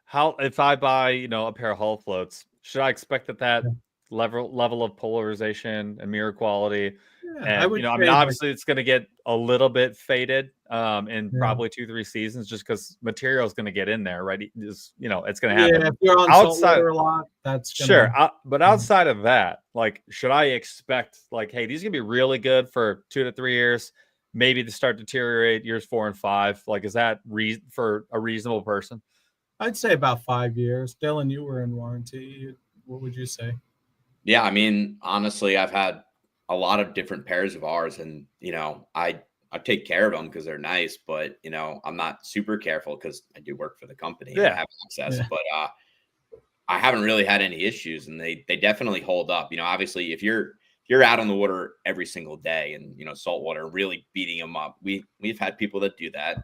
How if I buy, a pair of Hobie Floats, should I expect that level of polarization and mirror quality? Yeah, and obviously it's going to get a little bit faded in probably 2-3 seasons, just because material is going to get in there, right? It's going to happen. If you're on saltwater a lot, that's sure. But outside of that, should I expect hey, these are going to be really good for 2 to 3 years, maybe to start deteriorate years 4 and 5? Is that for a reasonable person? I'd say about 5 years. Dylan, you were in warranty. What would you say? Yeah, I mean, honestly, I've had a lot of different pairs of ours, and I take care of them because they're nice, but I'm not super careful because I do work for the company. And I have access, but I haven't really had any issues, and they definitely hold up. Obviously, if you're out on the water every single day and saltwater really beating them up, we've had people that do that.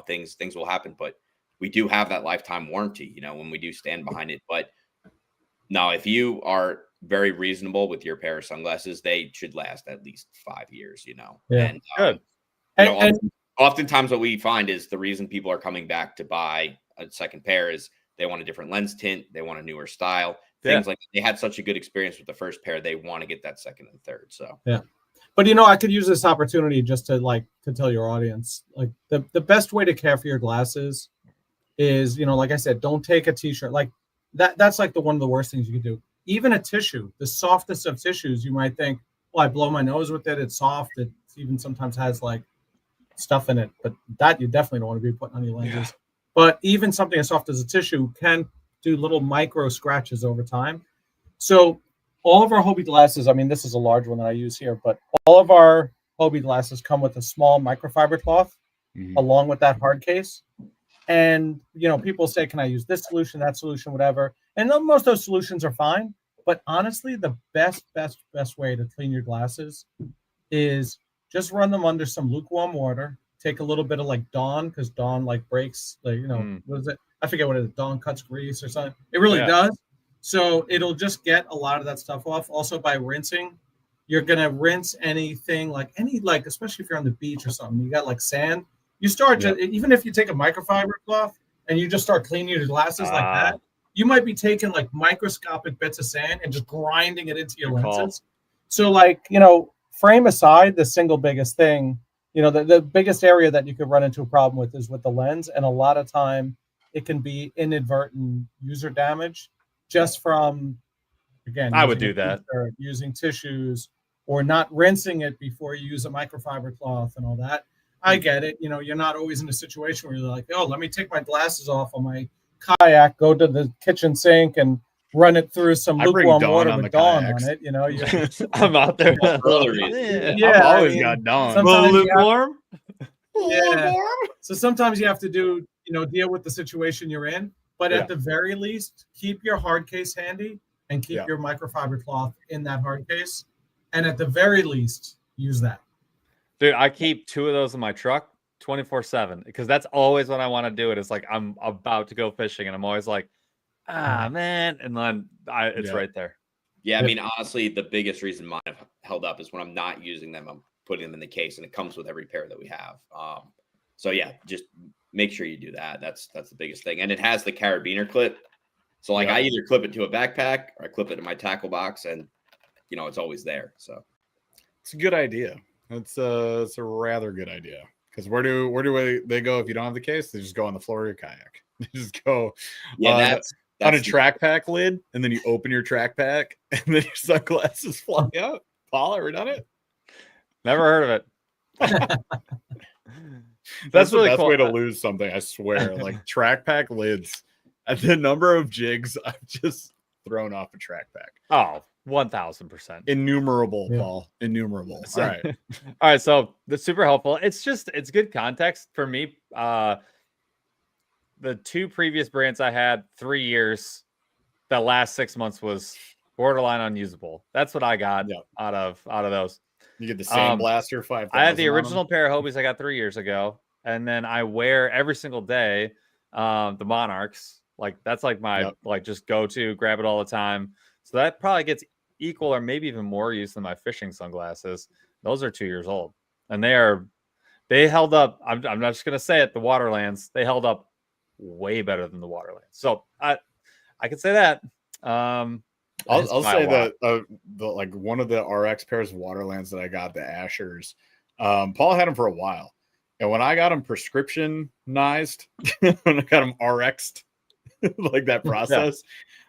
Things will happen, but we do have that lifetime warranty. When we do stand behind it, but no, if you are very reasonable with your pair of sunglasses, they should last at least 5 years, Yeah. And, and oftentimes what we find is the reason people are coming back to buy a second pair is they want a different lens tint. They want a newer style, things like that. They had such a good experience with the first pair. They want to get that second and third. So, yeah. But, I could use this opportunity just to to tell your audience, the best way to care for your glasses is, like I said, don't take a t-shirt that's one of the worst things you could do. Even a tissue, the softest of tissues, you might think, well, I blow my nose with it. It's soft. It even sometimes has stuff in it, but that you definitely don't want to be putting on your lenses. Yeah. But even something as soft as a tissue can do little micro scratches over time. So all of our Hobie glasses, I mean, this is a large one that I use here, but all of our Hobie glasses come with a small microfiber cloth along with that hard case. And, people say, can I use this solution, that solution, whatever. And most of those solutions are fine. But honestly, the best way to clean your glasses is just run them under some lukewarm water, take a little bit of like Dawn, because Dawn like breaks, like, you know, what is it? I forget what it is. Dawn cuts grease or something. It really does. So it'll just get a lot of that stuff off. Also by rinsing, you're gonna rinse anything like especially if you're on the beach or something, you got like sand. You start to, even if you take a microfiber cloth and you just start cleaning your glasses like that, you might be taking like microscopic bits of sand and just grinding it into your lenses. So like, you know, frame aside, the single biggest thing, you know, the biggest area that you could run into a problem with is with the lens. And a lot of time it can be inadvertent user damage just from, again, I would do that. Using tissues or not rinsing it before you use a microfiber cloth and all that. I get it. You know, you're not always in a situation where you're like, oh, let me take my glasses off on my kayak, go to the kitchen sink and run it through some lukewarm water with Dawn on it. You know, I'm out there. I've always got Dawn. Lukewarm. Yeah. So sometimes you have to do, you know, deal with the situation you're in. But at the very least, keep your hard case handy and keep your microfiber cloth in that hard case. And at the very least, use that. Dude, I keep 2 of those in my truck 24/7 because that's always when I want to do it. It's like I'm about to go fishing and I'm always like, man. And then it's right there. Yeah, I mean, honestly, the biggest reason mine have held up is when I'm not using them, I'm putting them in the case, and it comes with every pair that we have. So yeah, just make sure you do that. That's the biggest thing. And it has the carabiner clip. So like I either clip it to a backpack or I clip it in my tackle box, and you know, it's always there. So it's a good idea. It's a rather good idea. Because where do they go if you don't have the case? They just go on the floor of your kayak. They just go that's on a track pack lid, and then you open your track pack, and then your sunglasses fly out. Paul, ever done it? Never heard of it. That's really the best way to lose something, I swear. Like track pack lids. At the number of jigs I've just thrown off a track pack. Oh, 1000%. Innumerable, Paul. Innumerable. All right. All right. So that's super helpful. It's good context for me. The 2 previous brands I had 3 years, the last 6 months was borderline unusable. That's what I got out of those. You get the same blaster 5,000. I had the original pair of Hobies I got 3 years ago, and then I wear every single day the Monarchs. Like that's like my like just go to, grab it all the time. So that probably gets equal or maybe even more use than my fishing sunglasses. Those are 2 years old, and they held up. I'm not just gonna say it. The Waterlands, they held up way better than the Waterlands. So I can say that. I'll say that the like one of the RX pairs of Waterlands that I got, the Ashers, Paul had them for a while, and when I got them prescriptionized, when I got them RX'd, like that process,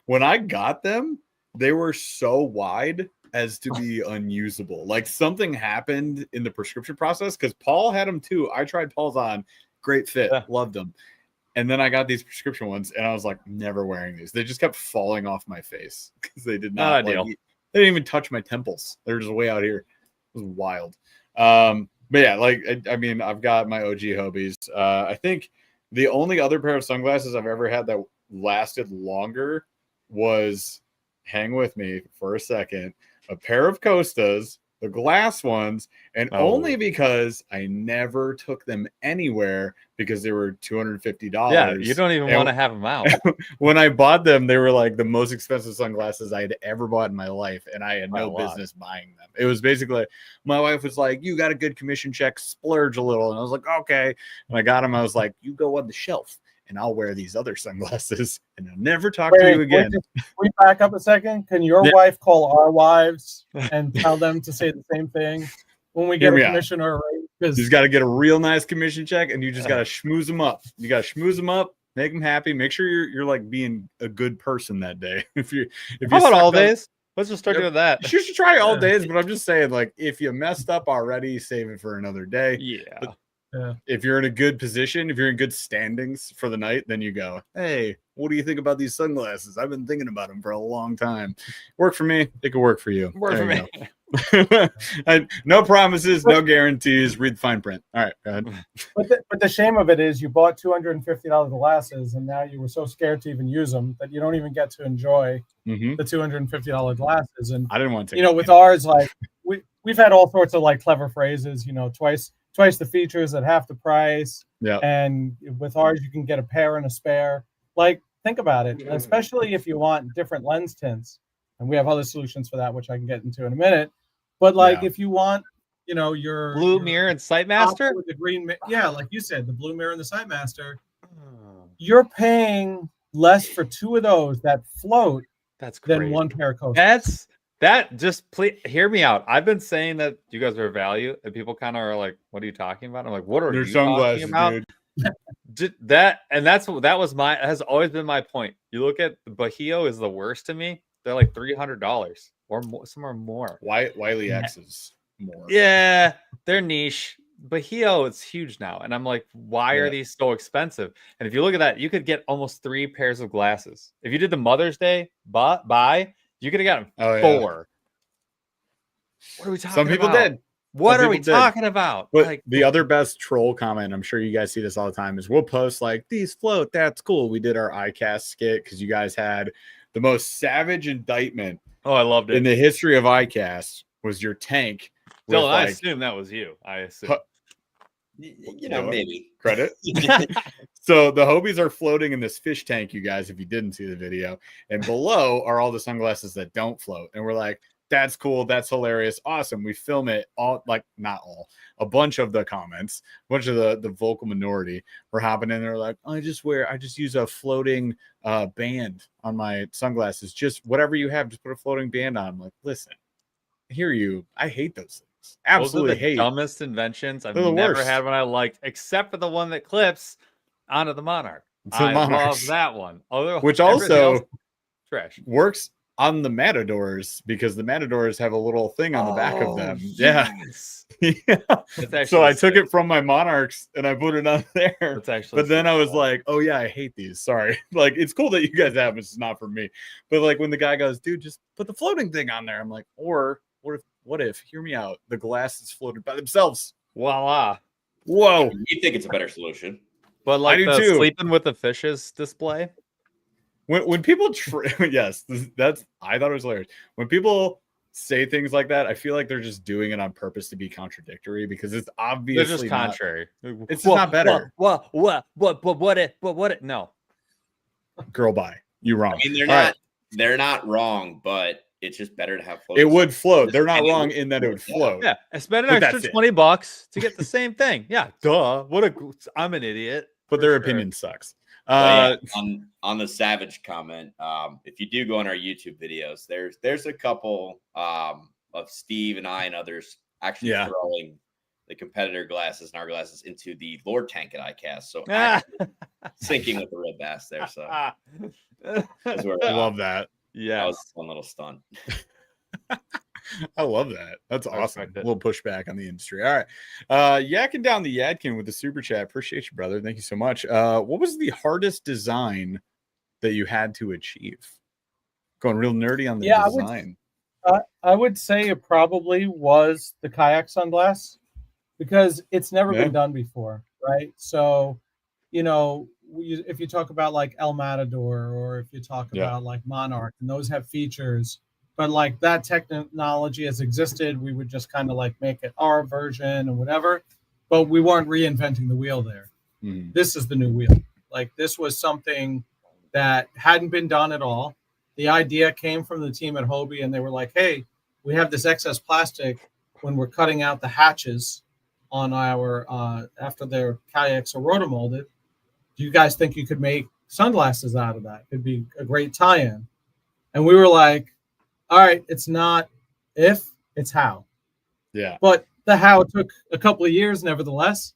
when I got them, they were so wide as to be unusable. Like something happened in the prescription process because Paul had them too. I tried Paul's on, great fit, loved them. And then I got these prescription ones, and I was like, never wearing these. They just kept falling off my face because they did not. They didn't even touch my temples. They were just way out here. It was wild. But yeah, like I mean, I've got my OG Hobies. I think the only other pair of sunglasses I've ever had that lasted longer was, hang with me for a second, a pair of Costas, the glass ones, and only because I never took them anywhere because they were $250. Yeah, you don't even want to have them out. When I bought them, they were like the most expensive sunglasses I had ever bought in my life, and I had no business buying them. It was basically, my wife was like, you got a good commission check, splurge a little. And I was like, okay. And I got them. I was like, you go on the shelf, and I'll wear these other sunglasses, and I'll never talk to you again. We back up a second. Can your wife call our wives and tell them to say the same thing when we get a commission or a rate? You just got to get a real nice commission check, and you just got to schmooze them up. You got to schmooze them up, make them happy. Make sure you're like being a good person that day. If you how about all days? Let's just start doing that. You should try all days, but I'm just saying, like, if you messed up already, save it for another day. Yeah. But if you're in a good position, if you're in good standings for the night, then you go, hey, what do you think about these sunglasses? I've been thinking about them for a long time. Work for me. It could work for you. Work for me. No promises, no guarantees. Read the fine print. All right, go ahead. But the shame of it is you bought $250 glasses, and now you were so scared to even use them that you don't even get to enjoy the $250 glasses. And I didn't want to. With ours, like we've had all sorts of like clever phrases. Twice twice the features at half the price. Yeah. And with ours, you can get a pair and a spare. Like, think about it, especially if you want different lens tints. And we have other solutions for that, which I can get into in a minute. But like, if you want, you know, your blue mirror and Sightmaster with the green, like you said, the blue mirror and the Sightmaster, you're paying less for two of those that float. That's crazy. Than one pair of coasters. Just please hear me out. I've been saying that you guys are value, and people kind of are like, "What are you talking about?" I'm like, "What are you talking about?" Dude. That has always been my point. You look at the Bahio is the worst to me. They're like $300 or more, somewhere more. Wiley X is more. Yeah, they're niche. Bahio, it's huge now, and I'm like, why are these so expensive? And if you look at that, you could get almost 3 pairs of glasses. If you did the Mother's Day buy, you could have gotten 4. What are we talking about? Some people did. What are we talking about? But like, the other best troll comment, I'm sure you guys see this all the time, is we'll post like, these float, that's cool. We did our iCast skit because you guys had the most savage indictment. Oh, I loved it. In the history of iCast was your tank. Dylan, I assume that was you. I assume. You know, maybe. Credit. So the Hobies are floating in this fish tank, you guys, if you didn't see the video. And below are all the sunglasses that don't float. And we're like, that's cool. That's hilarious. Awesome. We film it all, like, not all, a bunch of the comments, a bunch of the vocal minority were hopping in there like, I just use a floating band on my sunglasses. Just whatever you have, just put a floating band on. I'm like, listen, I hear you. I hate those things. Absolutely those are the hate. Dumbest inventions I've never had one I liked, except for the one that clips onto the Monarch. I love that one. Which also trash works on the Matadors because the Matadors have a little thing on the back of them. Yes. Yeah. So I took it from my Monarchs and I put it on there. That's actually but then I was like, oh yeah, I hate these. Sorry. Like, it's cool that you guys have, it's not for me. But like when the guy goes, dude, just put the floating thing on there. I'm like, or what if, hear me out, the glasses floated by themselves. Voila. Whoa. You think it's a better solution. But like the sleeping with the fishes display. When people yes, I thought it was hilarious. When people say things like that, I feel like they're just doing it on purpose to be contradictory because it's obviously they're just contrary. It's just not better. What it no. Girl, bye. You wrong. I mean, they're not wrong, but it's just better to have float. It would float. They're not wrong in that it would float. Yeah, I spent an extra $20 to get the same thing. Yeah, duh. I'm an idiot. But their opinion sucks. On the savage comment, if you do go on our YouTube videos, there's a couple of Steve and I and others actually throwing the competitor glasses and our glasses into the Lord tank at iCast. So sinking with the red bass there. So I love that. Yeah, that was a fun little stunt. I love that. That's awesome. A little pushback on the industry. All right. Yakking down the Yadkin with the super chat. Appreciate you, brother. Thank you so much. What was the hardest design that you had to achieve? Going real nerdy on the design. I would say it probably was the Kayak sunglass because it's never been done before, right? So, you know, if you talk about like El Matador or if you talk about like Monarch, and those have features, but like that technology has existed, we would just kind of like make it our version and whatever, but we weren't reinventing the wheel there. This is the new wheel. Like this was something that hadn't been done at all. The idea came from the team at Hobie, and they were like, hey, we have this excess plastic when we're cutting out the hatches on our, after their kayaks are rotomolded. Do you guys think you could make sunglasses out of that? It'd be a great tie-in. And we were like, all right, it's not if, it's how. Yeah. But the how took a couple of years, nevertheless.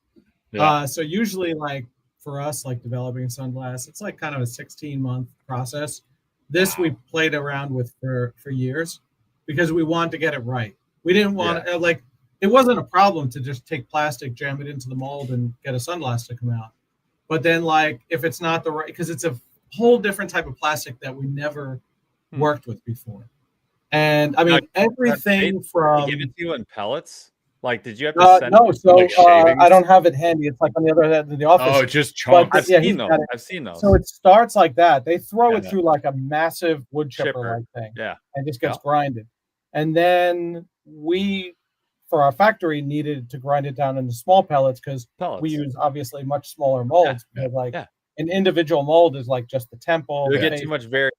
So usually, like for us, like developing a sunglass, it's like kind of a 16-month process. This we played around with for years because we wanted to get it right. We didn't want to, like, it wasn't a problem to just take plastic, jam it into the mold, and get a sunglass to come out. But then, like, if it's not the right, because it's a whole different type of plastic that we never worked with before. And I mean, everything from. They give it to you in pellets? Like, did you have to send no, so I don't have it handy. It's like on the other end of the office. Oh, just chunks. I've seen those. So it starts like that. They throw it through like a massive wood chipper like thing. Yeah. And just gets grinded. And then we for our factory needed to grind it down into small pellets because we use obviously much smaller molds. But like an individual mold is like just the temple. You get too much variation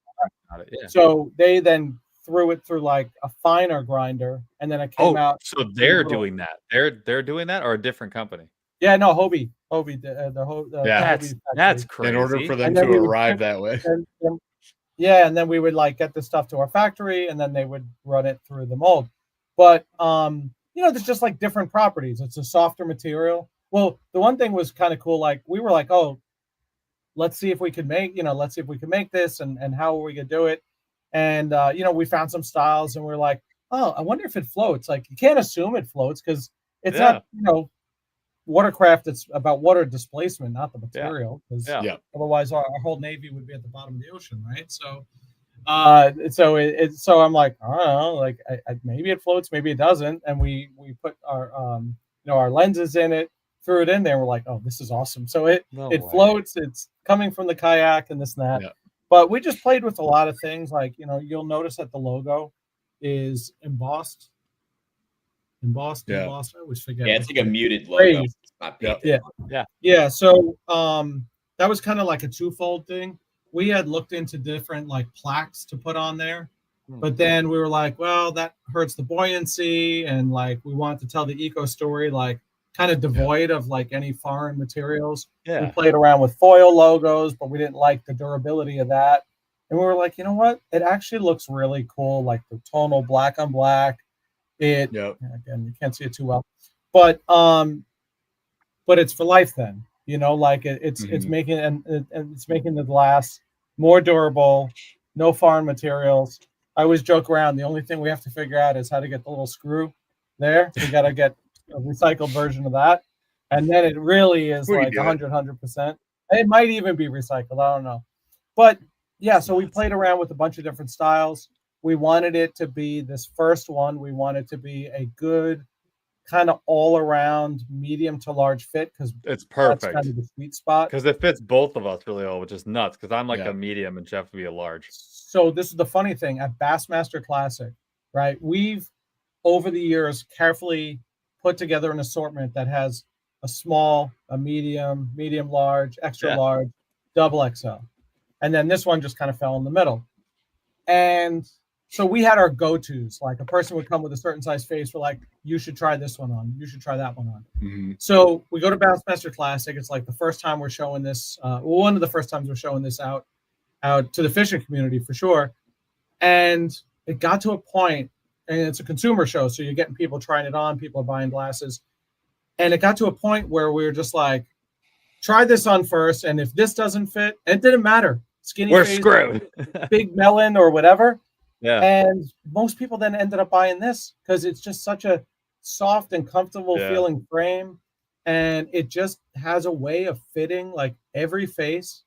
out of it. So they then threw it through like a finer grinder, and then it came out. So they're doing that. They're doing that, or a different company? Yeah, no, Hobie, that's crazy. In order for them to arrive that way. And then we would like get the stuff to our factory, and then they would run it through the mold. But there's just like different properties. It's a softer material. Well, the one thing was kind of cool. Like we were like, oh, let's see if we can make this, and how are we gonna do it? And we found some styles, and we're like, oh, I wonder if it floats. Like you can't assume it floats because it's not, watercraft. It's about water displacement, not the material. Because otherwise, our whole Navy would be at the bottom of the ocean, right? So, so I'm like, I don't know, like maybe it floats, maybe it doesn't. And we put our our lenses in it, threw it in there, and we're like, oh, this is awesome. So it floats. It's coming from the kayak and this and that. Yeah. But we just played with a lot of things. Like you'll notice that the logo is embossed. I always forget. Yeah, it's like a muted logo. It's not painted. Yeah. So that was kind of like a twofold thing. We had looked into different like plaques to put on there, but then we were like, well, that hurts the buoyancy, and like we wanted to tell the eco story, like kind of devoid of like any foreign materials. We played around with foil logos, but we didn't like the durability of that. And we were like, you know what? It actually looks really cool, like the tonal black on black. Again, you can't see it too well, but it's for life then. Like it's making and it's making the glass more durable, no foreign materials. I always joke around. The only thing we have to figure out is how to get the little screw there. We got to get a recycled version of that, and then it really is like 100%. It might even be recycled. I don't know, but yeah. So we played around with a bunch of different styles. We wanted it to be this first one. We wanted to be a good kind of all around medium to large fit because it's perfect. That's kind of the sweet spot because it fits both of us really well, which is nuts. Because I'm like a medium and Jeff would be a large. So this is the funny thing at Bassmaster Classic, right? We've over the years carefully put together an assortment that has a small, a medium, medium large, extra large, double XL, and then this one just kind of fell in the middle. And so we had our go-tos. Like a person would come with a certain size face. We're like, you should try this one on. You should try that one on. Mm-hmm. So we go to Bassmaster Classic. It's like the first time we're showing this. One of the first times we're showing this out to the fishing community for sure. And it got to a point, and it's a consumer show, so you're getting people trying it on. People are buying glasses. And it got to a point where we were just like, try this on first. And if this doesn't fit, it didn't matter. Skinny we're face, screwed. Big melon or whatever. Yeah. And most people then ended up buying this because it's just such a soft and comfortable feeling frame. And it just has a way of fitting like every face.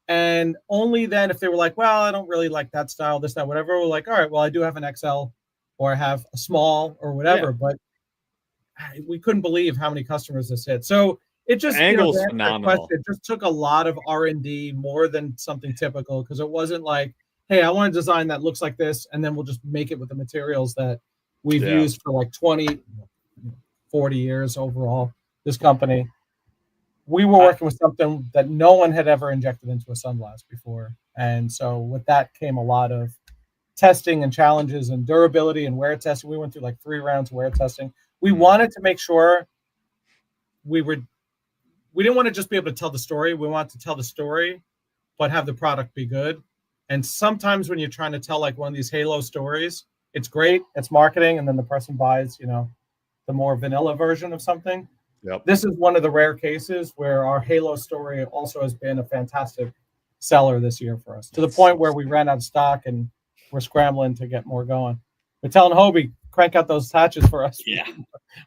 And only then if they were like, well, I don't really like that style, this, that, whatever, we're like, all right, well, I do have an XL or I have a small or whatever. But we couldn't believe how many customers this hit. So it just, angle's phenomenal. It just took a lot of R&D more than something typical because it wasn't like, hey, I want a design that looks like this, and then we'll just make it with the materials that we've used for like 20, 40 years overall, this company. We were working with something that no one had ever injected into a sunglass before. And so with that came a lot of testing and challenges and durability and wear testing. We went through like 3 rounds of wear testing. We wanted to make sure we didn't want to just be able to tell the story. We wanted to tell the story, but have the product be good. And sometimes when you're trying to tell like one of these halo stories, it's great, it's marketing, and then the person buys, the more vanilla version of something. Yep. This is one of the rare cases where our halo story also has been a fantastic seller this year for us, to the point where we ran out of stock and we're scrambling to get more going. We're telling Hobie, crank out those hatches for us. Yeah.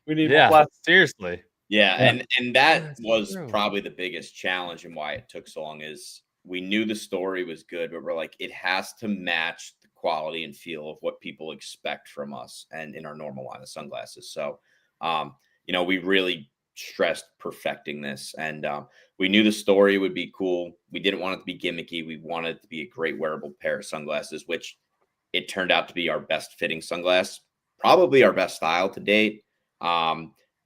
We need more plastic. Seriously. Yeah. And that was probably the biggest challenge and why it took so long is we knew the story was good, but we're like, it has to match the quality and feel of what people expect from us and in our normal line of sunglasses. So, we really stressed perfecting this, and we knew the story would be cool. We didn't want it to be gimmicky. We wanted it to be a great wearable pair of sunglasses, which it turned out to be our best fitting sunglass, probably our best style to date.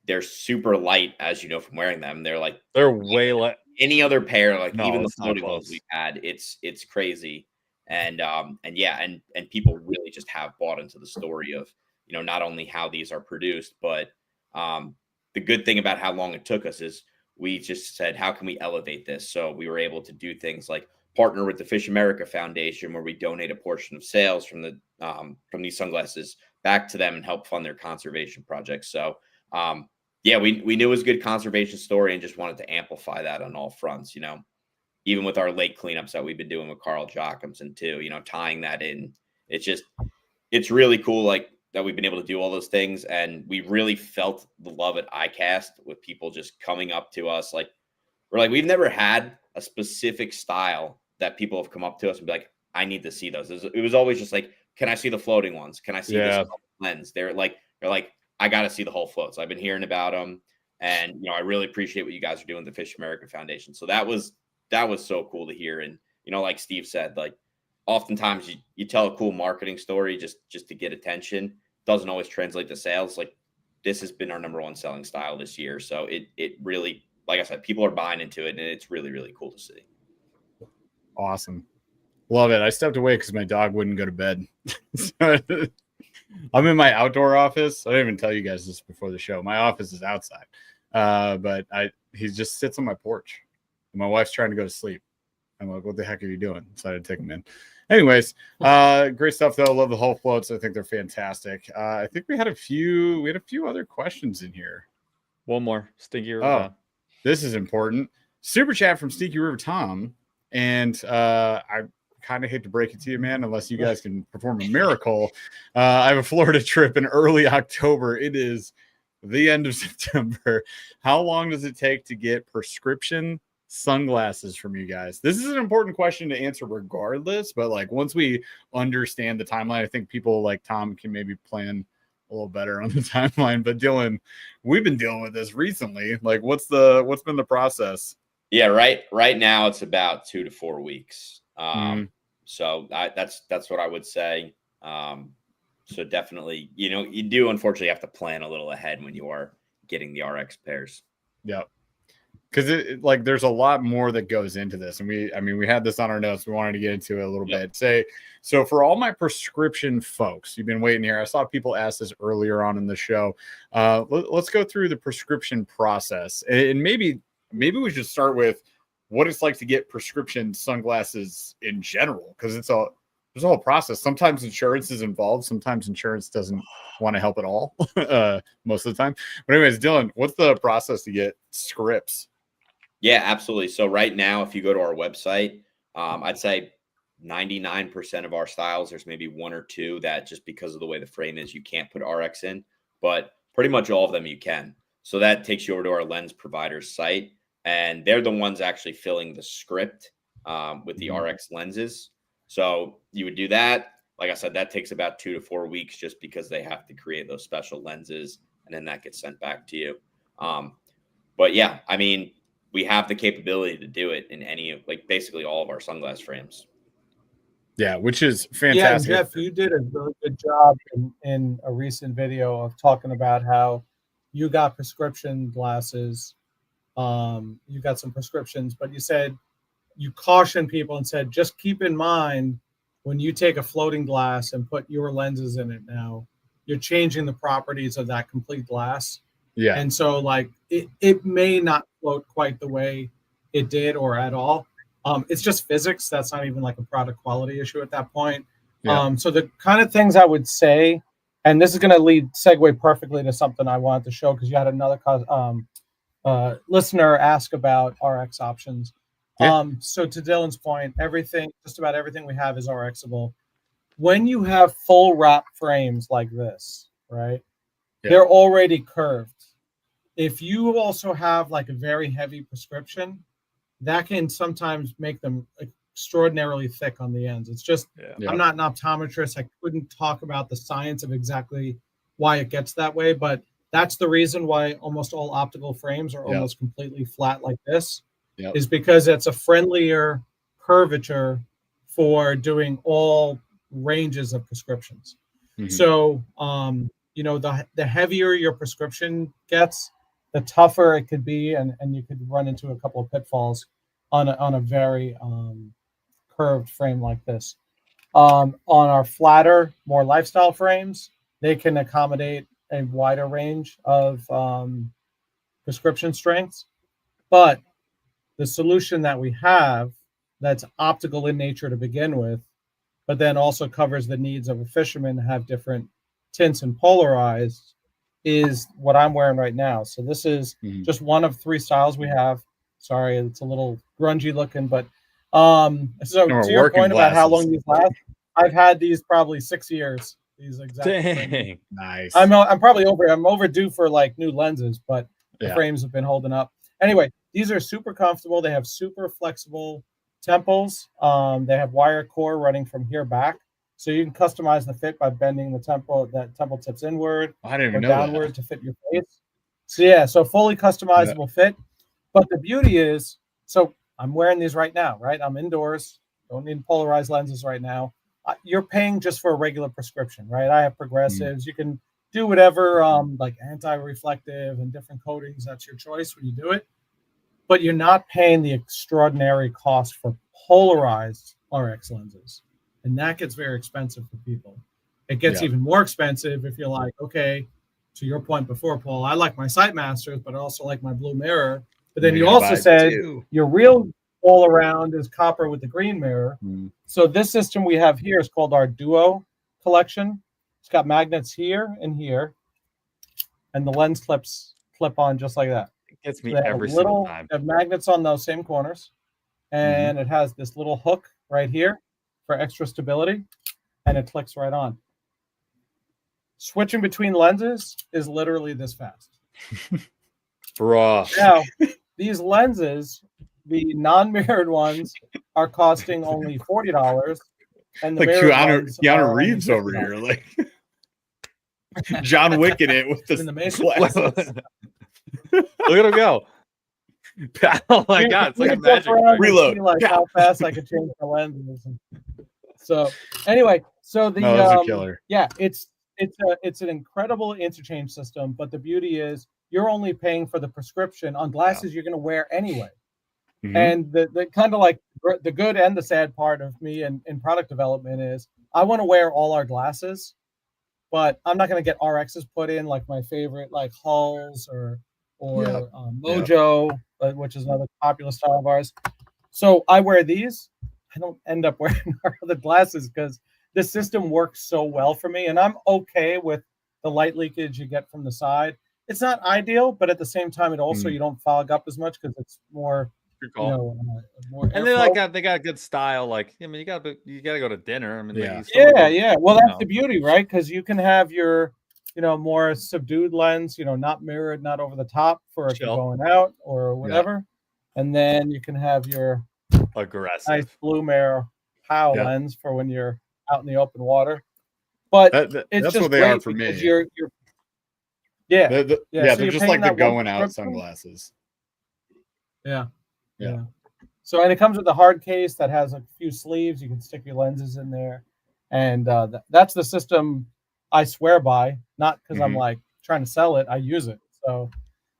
They're super light, as you know from wearing them. They're way light. Any other pair, like No, even the it's not floating ones close. we've had, it's crazy. And yeah, and people really just have bought into the story of, not only how these are produced, but the good thing about how long it took us is we just said, how can we elevate this? So we were able to do things like partner with the Fish America Foundation, where we donate a portion of sales from these sunglasses back to them and help fund their conservation projects. So yeah, we knew it was a good conservation story and just wanted to amplify that on all fronts, even with our lake cleanups that we've been doing with Carl Jocumsen too, tying that in. It's really cool, like, that we've been able to do all those things. And we really felt the love at iCast with people just coming up to us. Like, we've never had a specific style that people have come up to us and be like, I need to see those. It was always just like, can I see the floating ones? Can I see this lens? They're like, I got to see the whole float. So I've been hearing about them, and I really appreciate what you guys are doing with the Fish America Foundation. So that was so cool to hear. And like Steve said, like, oftentimes you tell a cool marketing story just to get attention. Doesn't always translate to sales. Like, this has been our #1 selling style this year. So it really, like I said, people are buying into it, and it's really, really cool to see. Awesome. Love it. I stepped away because my dog wouldn't go to bed. So, I'm in my outdoor office. I didn't even tell you guys this before the show. My office is outside, but he just sits on my porch. And my wife's trying to go to sleep. I'm like, what the heck are you doing? So I had to take him in. Anyways, great stuff though. Love the whole floats. I think they're fantastic. I think we had a few other questions in here. One more. Stinky River Tom. This is important. Super chat from Stinky River Tom. And I kind of hate to break it to you, man, unless you guys can perform a miracle. I have a Florida trip in early October. It is the end of September. How long does it take to get prescription sunglasses from you guys? This is an important question to answer regardless, but like, once we understand the timeline, I think people like Tom can maybe plan a little better on the timeline. But Dylan, we've been dealing with this recently. Like, what's been the process? Yeah, right now it's about 2 to 4 weeks. So that's what I would say. So definitely, you do unfortunately have to plan a little ahead when you are getting the RX pairs. Yeah. Because like, there's a lot more that goes into this. And we had this on our notes. We wanted to get into it a little bit. So for all my prescription folks, you've been waiting here. I saw people ask this earlier on in the show. Let's go through the prescription process. And maybe we should start with what it's like to get prescription sunglasses in general, because there's a whole process. Sometimes insurance is involved. Sometimes insurance doesn't want to help at all, most of the time. But anyways, Dylan, what's the process to get scripts? Yeah, absolutely. So right now, if you go to our website, I'd say 99% of our styles, there's maybe 1 or 2 that, just because of the way the frame is, you can't put RX in, but pretty much all of them you can. So that takes you over to our lens provider's site, and they're the ones actually filling the script with the RX lenses. So you would do that. Like I said, that takes about 2 to 4 weeks, just because they have to create those special lenses, and then that gets sent back to you. But yeah, I mean, we have the capability to do it in basically all of our sunglass frames. Yeah, which is fantastic. Yeah, Jeff, you did a really good job in a recent video of talking about how you got prescription glasses. You got some prescriptions, but you said you cautioned people and said, just keep in mind, when you take a floating glass and put your lenses in it now, you're changing the properties of that complete glass. Yeah. And so like it may not float quite the way it did or at all. It's just physics. That's not even like a product quality issue at that point. Yeah. So the kind of things I would say, and this is going to segue perfectly to something I wanted to show, because you had another listener ask about RX options. Yeah. So to Dylan's point, just about everything we have is RXable. When you have full wrap frames like this, right? Yeah. They're already curved. If you also have like a very heavy prescription, that can sometimes make them extraordinarily thick on the ends. It's just, I'm not an optometrist. I couldn't talk about the science of exactly why it gets that way, but that's the reason why almost all optical frames are almost completely flat like this, is because it's a friendlier curvature for doing all ranges of prescriptions. Mm-hmm. So the heavier your prescription gets, the tougher it could be, and you could run into a couple of pitfalls on a very curved frame like this. On our flatter, more lifestyle frames, they can accommodate a wider range of prescription strengths. But the solution that we have that's optical in nature to begin with, but then also covers the needs of a fisherman to have different tints and polarized, is what I'm wearing right now. So this is just one of 3 styles we have. Sorry, it's a little grungy looking, but so to your point about how long these last, I've had these probably 6 years. These exact nice. I'm probably overdue for like new lenses, but the frames have been holding up. Anyway, these are super comfortable. They have super flexible temples. They have wire core running from here back, so you can customize the fit by bending the temple tips inward or downward to fit your face. So so fully customizable fit. But the beauty is, so I'm wearing these right now, right? I'm indoors, don't need polarized lenses right now. You're paying just for a regular prescription, right? I have progressives. You can do whatever, like anti-reflective and different coatings. That's your choice when you do it. But you're not paying the extraordinary cost for polarized RX lenses. And that gets very expensive for people. It gets even more expensive if you're like, okay, to your point before, Paul, I like my Sightmasters, but I also like my blue mirror. But then you also said your real all around is copper with the green mirror. So this system we have here is called our Duo collection. It's got magnets here and here, and the lens clips clip on just like that. It gets me every single time. They have magnets on those same corners, and it has this little hook right here for extra stability, and it clicks right on. Switching between lenses is literally this fast. Bruh. Now, these lenses, the non-mirrored ones, are costing only $40, and the like mirrored ones Keanu Reeves over here, like John Wick in it with the glasses. Look at him go! Oh my god, it's like a magic reload. Like how fast I could change the lenses. So anyway, so the that's a killer. Yeah, it's an incredible interchange system, but the beauty is you're only paying for the prescription on glasses you're going to wear anyway. And the kind of like the good and the sad part of me in product development is I want to wear all our glasses, but I'm not going to get RXs put in like my favorite like Hulls or Mojo, which is another popular style of ours. So I wear these. I don't end up wearing our other glasses because the system works so well for me, and I'm okay with the light leakage you get from the side. It's not ideal, but at the same time, it also you don't fog up as much because it's more. More and they got good style. Like I mean, you gotta go to dinner. I mean, Well, that's the beauty, right? Because you can have your more subdued lens, not mirrored, not over the top for if you're going out or whatever, and then you can have your aggressive nice blue mirror POW lens for when you're out in the open water. But it's that's just what they are for me. They're just like the going out sunglasses. Yeah. So, and it comes with a hard case that has a few sleeves. You can stick your lenses in there. And that's the system I swear by, not because I'm like trying to sell it. I use it. So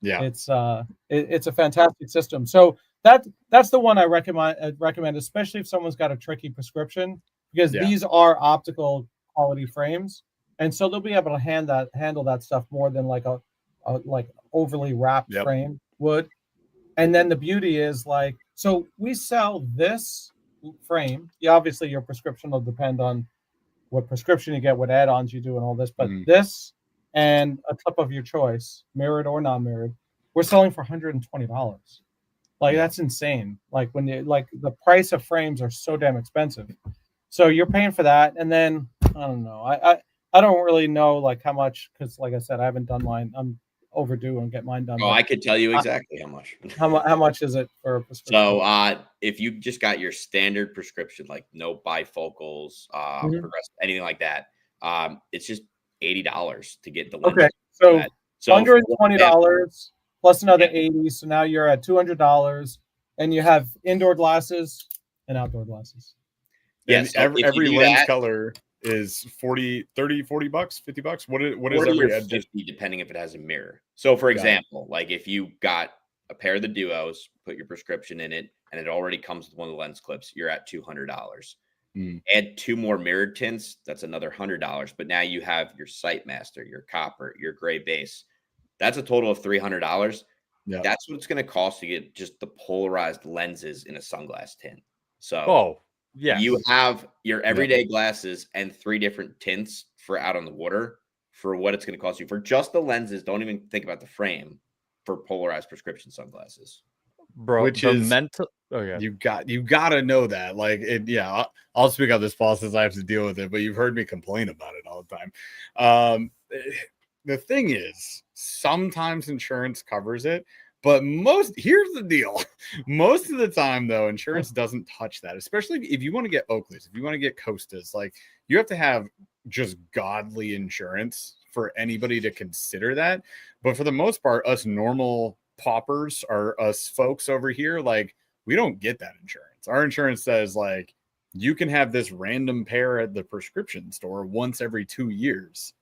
it's a fantastic system. So that's the one I recommend, especially if someone's got a tricky prescription, because these are optical quality frames. And so they'll be able to handle that stuff more than like a like overly wrapped frame would. And then the beauty is like, so we sell this frame. Obviously your prescription will depend on what prescription you get, what add-ons you do and all this, but this and a clip of your choice, mirrored or non-mirrored, we're selling for $120. Like that's insane. Like when you like the price of frames are so damn expensive. So you're paying for that. And then I don't know. I don't really know like how much, because like I said, I haven't done mine. I'm overdue and get mine done. Oh, I could tell you exactly how much. How much is it for a prescription? So if you just got your standard prescription, like no bifocals, anything like that, it's just $80 to get the lens. Okay, so $120 plus another $80. So now you're at $200, and you have indoor glasses and outdoor glasses. Yes, every lens color is 40 bucks, 50 bucks. What is 40 every or 50 depending if it has a mirror. So for example, like if you got a pair of the duos, put your prescription in it, and it already comes with one of the lens clips, you're at $200. Add 2 more mirrored tints, that's another $100. But now you have your sight master, your copper, your gray base. That's a total of $300. Yeah. That's what it's going to cost to get just the polarized lenses in a sunglass tint. So you have your everyday glasses and 3 different tints for out on the water for what it's going to cost you for just the lenses. Don't even think about the frame for polarized prescription sunglasses. Bro, which the is mental. You got to know that. Like it, yeah. I'll speak on this, Paul, since I have to deal with it. But you've heard me complain about it all the time. The thing is, sometimes insurance covers it, but here's the deal. Most of the time, though, insurance doesn't touch that. Especially if you want to get Oakleys, if you want to get Costas, like you have to have just godly insurance for anybody to consider that. But for the most part, us normal paupers or us folks over here, like we don't get that insurance. Our insurance says like you can have this random pair at the prescription store once every 2 years.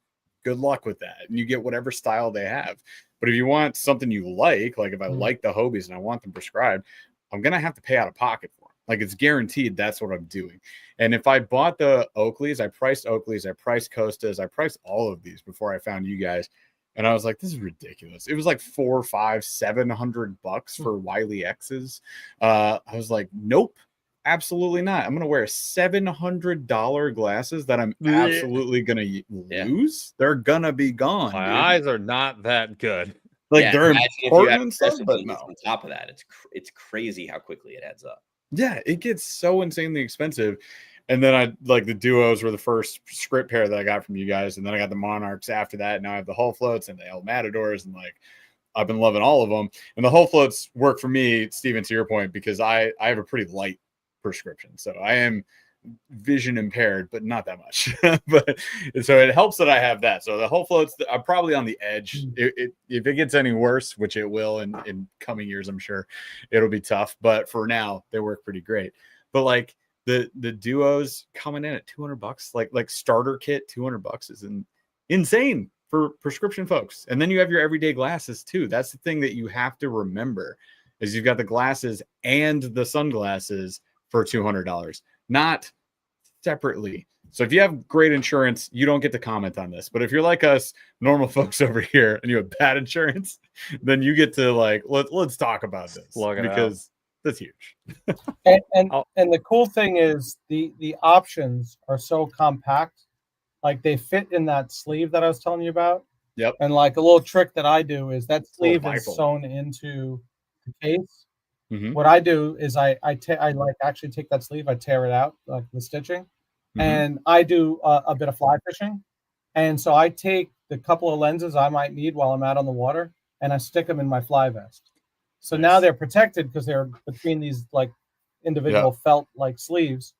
Good luck with that. And you get whatever style they have. But if you want something you like if I like the Hobies and I want them prescribed, I'm going to have to pay out of pocket for them. Like it's guaranteed that's what I'm doing. And if I bought the Oakleys, I priced Oakleys, I priced Costas, I priced all of these before I found you guys. And I was like, this is ridiculous. It was like $400, $500, $700 for Wiley X's. I was like, nope, absolutely not. I'm going to wear $700 glasses that I'm absolutely going to lose. They're going to be gone. My eyes are not that good. Like they're important and stuff, but no. On top of that, it's crazy how quickly it adds up. Yeah, it gets so insanely expensive. And then I like the duos were the first script pair that I got from you guys. And then I got the Monarchs after that. Now I have the Hull Floats and the El Matadors. And like, I've been loving all of them. And the Hull Floats work for me, Steven, to your point, because I have a pretty light prescription. So I am vision impaired, but not that much. But so it helps that I have that. So the Hull Floats, I'm probably on the edge. If it gets any worse, which it will in coming years, I'm sure it'll be tough. But for now, they work pretty great. But like, the duos coming in at $200, like starter kit, $200 is insane for prescription folks. And then you have your everyday glasses too. That's the thing that you have to remember is you've got the glasses and the sunglasses for $200, not separately. So if you have great insurance, you don't get to comment on this. But if you're like us normal folks over here and you have bad insurance, then you get to like, let's talk about this because that's huge. and the cool thing is the options are so compact, like they fit in that sleeve that I was telling you about. Yep. And like a little trick that I do is that sleeve is sewn into the case. Mm-hmm. What I do is I like actually take that sleeve, I tear it out, like the stitching, and I do a bit of fly fishing. And so I take the couple of lenses I might need while I'm out on the water and I stick them in my fly vest. So now they're protected because they're between these like individual felt like sleeves.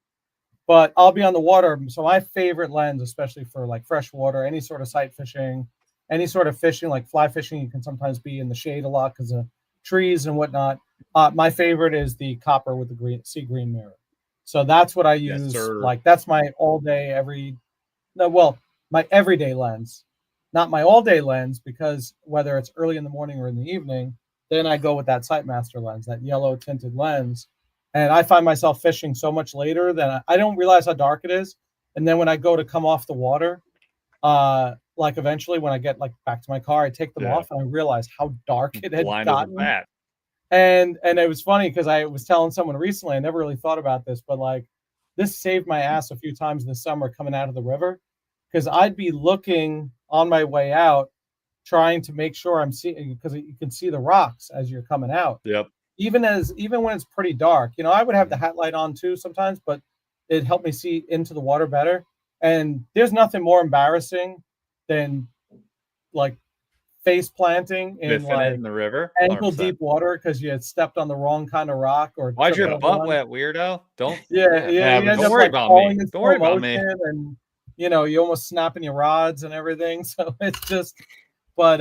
But I'll be on the water. So my favorite lens, especially for like freshwater, any sort of sight fishing, any sort of fishing, like fly fishing, you can sometimes be in the shade a lot because of trees and whatnot. My favorite is the copper with the sea green mirror. So that's what I use. Like that's my my everyday lens, not my all day lens, because whether it's early in the morning or in the evening, then I go with that Sightmaster lens, that yellow tinted lens. And I find myself fishing so much later that I don't realize how dark it is. And then when I go to come off the water, like eventually when I get like back to my car, I take them off and I realize how dark it had gotten. And it was funny because I was telling someone recently, I never really thought about this, but like this saved my ass a few times this summer coming out of the river, because I'd be looking on my way out, trying to make sure I'm seeing, because you can see the rocks as you're coming out. Yep. Even when it's pretty dark, I would have the hat light on too sometimes, but it helped me see into the water better. And there's nothing more embarrassing than like face planting in the river, ankle deep water because you had stepped on the wrong kind of rock or. Why's your butt wet, weirdo? Don't. Yeah. Don't worry about me. Don't worry about me. And you almost snapping your rods and everything. So it's just, but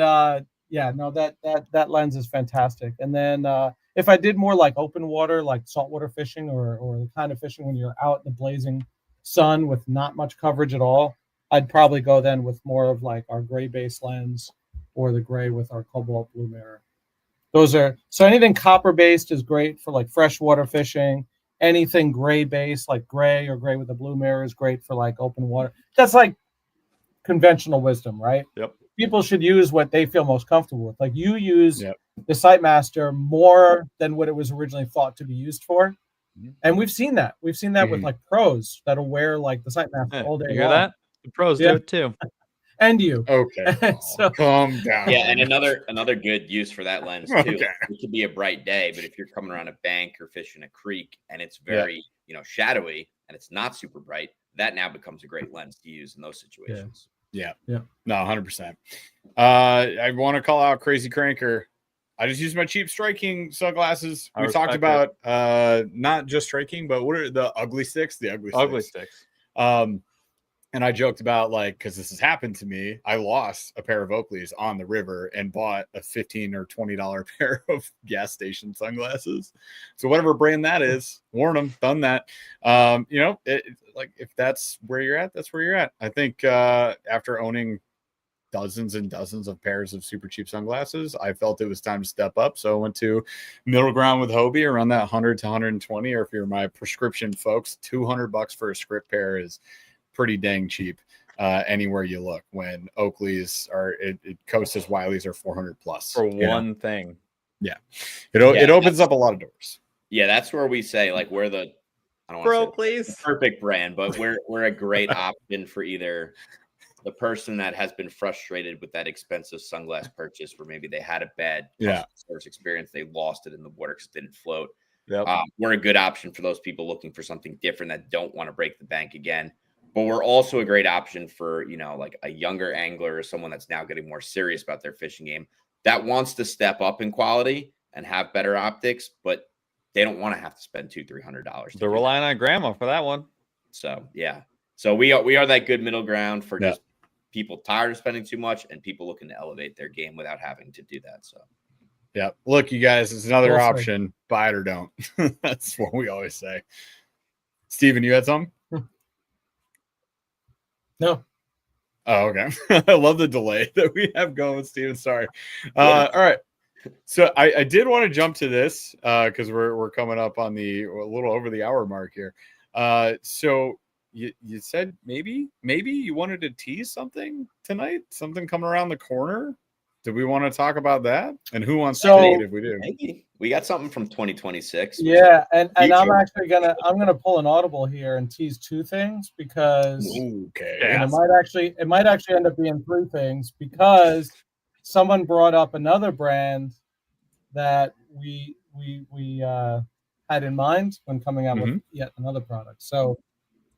that lens is fantastic. And then if I did more like open water, like saltwater fishing or the kind of fishing when you're out in the blazing sun with not much coverage at all, I'd probably go then with more of like our gray base lens or the gray with our cobalt blue mirror. Those are, so anything copper based is great for like freshwater fishing. Anything gray based, like gray or gray with a blue mirror, is great for like open water. That's like conventional wisdom, right? Yep. People should use what they feel most comfortable with. Like you use Yep. the Sightmaster more than what it was originally thought to be used for. And we've seen that. We've seen that with like pros that'll wear like the Sightmaster all day You hear long. that? The pros do it too. And you. Okay. So, calm down. Yeah, and another good use for that lens too. Okay. It could be a bright day, but if you're coming around a bank or fishing a creek and it's very shadowy and it's not super bright, that now becomes a great lens to use in those situations. Yeah. No, 100%. I want to call out Crazy Cranker. I just use my cheap striking sunglasses. We talked about not just striking, but what are the ugly sticks? The ugly sticks. And I joked about like, because this has happened to me, I lost a pair of Oakleys on the river and bought a $15 or $20 pair of gas station sunglasses. So whatever brand that is, warn them, done that. Like if that's where you're at, that's where you're at. I think after owning dozens and dozens of pairs of super cheap sunglasses, I felt it was time to step up. So I went to middle ground with Hobie around that 100 to 120, or if you're my prescription folks, $200 for a script pair is pretty dang cheap anywhere you look, when Oakleys are Costa's Wileys are 400 plus for one thing. It opens up a lot of doors. That's where we say like we're the Oakleys perfect brand, but we're a great option for either the person that has been frustrated with that expensive sunglass purchase, where maybe they had a bad service experience, they lost it in the water because it didn't float. We're a good option for those people looking for something different that don't want to break the bank again. But we're also a great option for, like a younger angler or someone that's now getting more serious about their fishing game that wants to step up in quality and have better optics, but they don't want to have to spend $200-300. They're relying on grandma for that one. So, So we are that good middle ground for just people tired of spending too much and people looking to elevate their game without having to do that. So, look, you guys, it's another option. Buy it or don't. That's what we always say. Steven, you had something? No. Oh, okay. I love the delay that we have going with Steven. Sorry. All right. So I did want to jump to this because we're coming up on a little over the hour mark here. So you said maybe you wanted to tease something tonight, something coming around the corner. Do we want to talk about that? And who wants to take it if we do? Maybe. We got something from 2026. Yeah, and I'm actually gonna pull an audible here and tease two things, because and it might actually end up being three things, because someone brought up another brand that we had in mind when coming out with yet another product. So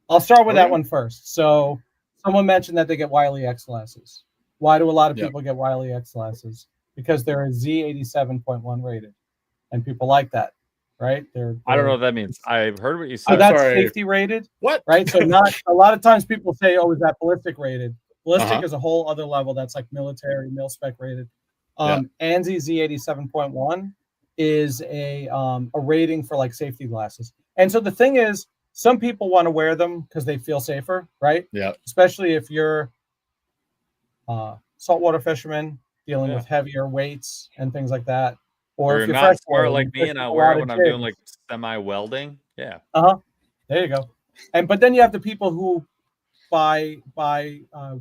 I'll start with that one first. So someone mentioned that they get Wiley X glasses. Why do a lot of people get Wiley X glasses? Because they're Z87.1 rated, and people like that, right? I don't know what that means. I've heard what you said. So that's safety rated. What? Right? So not a lot of times people say, "Oh, is that ballistic rated?" Ballistic is a whole other level. That's like military, mil-spec rated. ANSI Z87.1 is a rating for like safety glasses. And so the thing is, some people want to wear them because they feel safer, right? Yeah. Especially if you're saltwater fisherman dealing with heavier weights and things like that, or if you're not smart like me and I wear it when I'm doing like semi welding. There you go. But then you have the people who by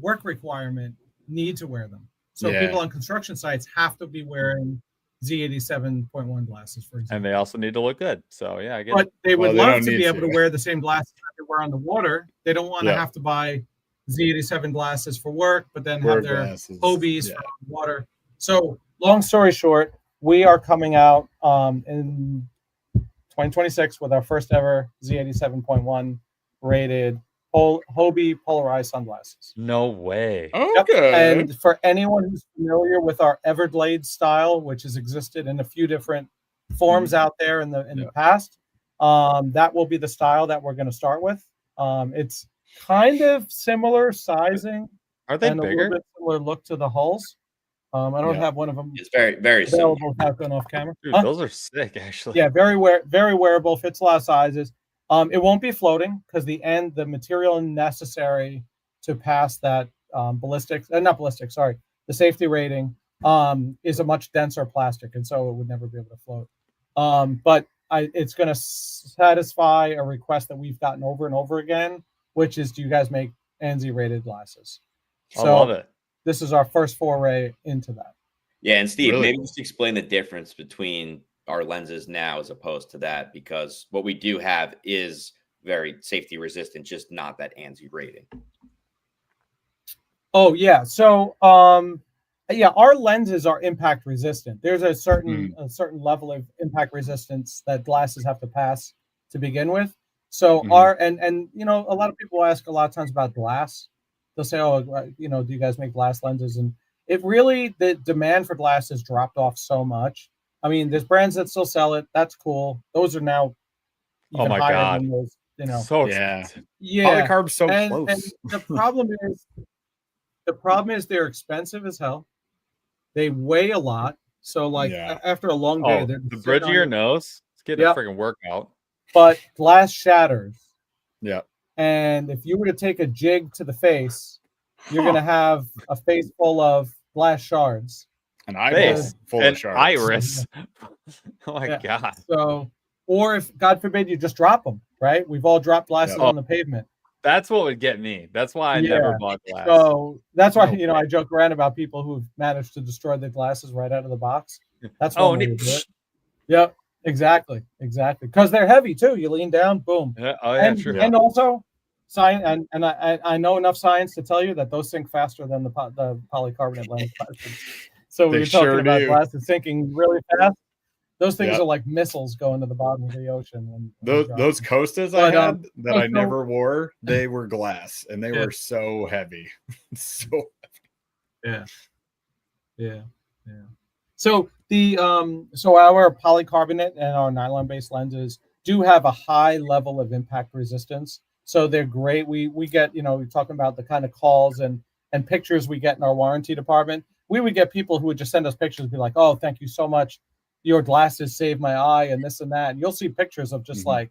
work requirement need to wear them. So people on construction sites have to be wearing Z87.1 glasses, for example. And they also need to look good. So I get it. But they would love to be able to wear the same glasses that they wear on the water. They don't want to have to buy Z87 glasses for work, but then have their Hobies for water. So long story short, we are coming out in 2026 with our first ever Z87.1 rated Hobie polarized sunglasses. No way. Okay. And for anyone who's familiar with our Everglade style, which has existed in a few different forms out there in the past, that will be the style that we're going to start with. It's kind of similar sizing. Are they bigger? A little bit similar look to the hulls. I don't have one of them. It's very, very similar. Without going off camera. Dude, those are sick, actually. Yeah, very wearable. Fits a lot of sizes. It won't be floating because the material necessary to pass that the safety rating is a much denser plastic, and so it would never be able to float. But it's going to satisfy a request that we've gotten over and over again, which is, do you guys make ANSI rated glasses? I love it. This is our first foray into that. Yeah, and Steve, maybe just explain the difference between our lenses now as opposed to that, because what we do have is very safety resistant, just not that ANSI rating. Oh yeah, so yeah, our lenses are impact resistant. There's a certain level of impact resistance that glasses have to pass to begin with. So and you know, a lot of people ask a lot of times about glass. They'll say, oh, you know, do you guys make glass lenses? And it really, the demand for glass has dropped off so much. I mean, there's brands that still sell it. That's cool. Those are now even higher than those, you know. So expensive. Yeah. Polycarb's so close. And the problem is they're expensive as hell. They weigh a lot. So like after a long day, the bridge of your nose, it's getting a freaking workout. But glass shatters. Yeah. And if you were to take a jig to the face, you're going to have a face full of glass shards. An eyeball full of shards. Iris. Oh my God. So, or if, God forbid, you just drop them, right? We've all dropped glasses on the pavement. That's what would get me. That's why I never bought glass. So that's why, you know, I joke around about people who've managed to destroy their glasses right out of the box. That's one way to do it. Yep. Exactly. Because they're heavy too. You lean down, boom. Yeah, true. And also, science, and I know enough science to tell you that those sink faster than the polycarbonate lens glasses. So we were talking about glasses sinking really fast. Those things are like missiles going to the bottom of the ocean. Those Costas I had that I never wore, they were glass and they were so heavy. So heavy. Yeah. So so our polycarbonate and our nylon-based lenses do have a high level of impact resistance. So they're great. We get, you know, we're talking about the kind of calls and pictures we get in our warranty department. We would get people who would just send us pictures and be like, oh, thank you so much. Your glasses saved my eye and this and that. And you'll see pictures of just like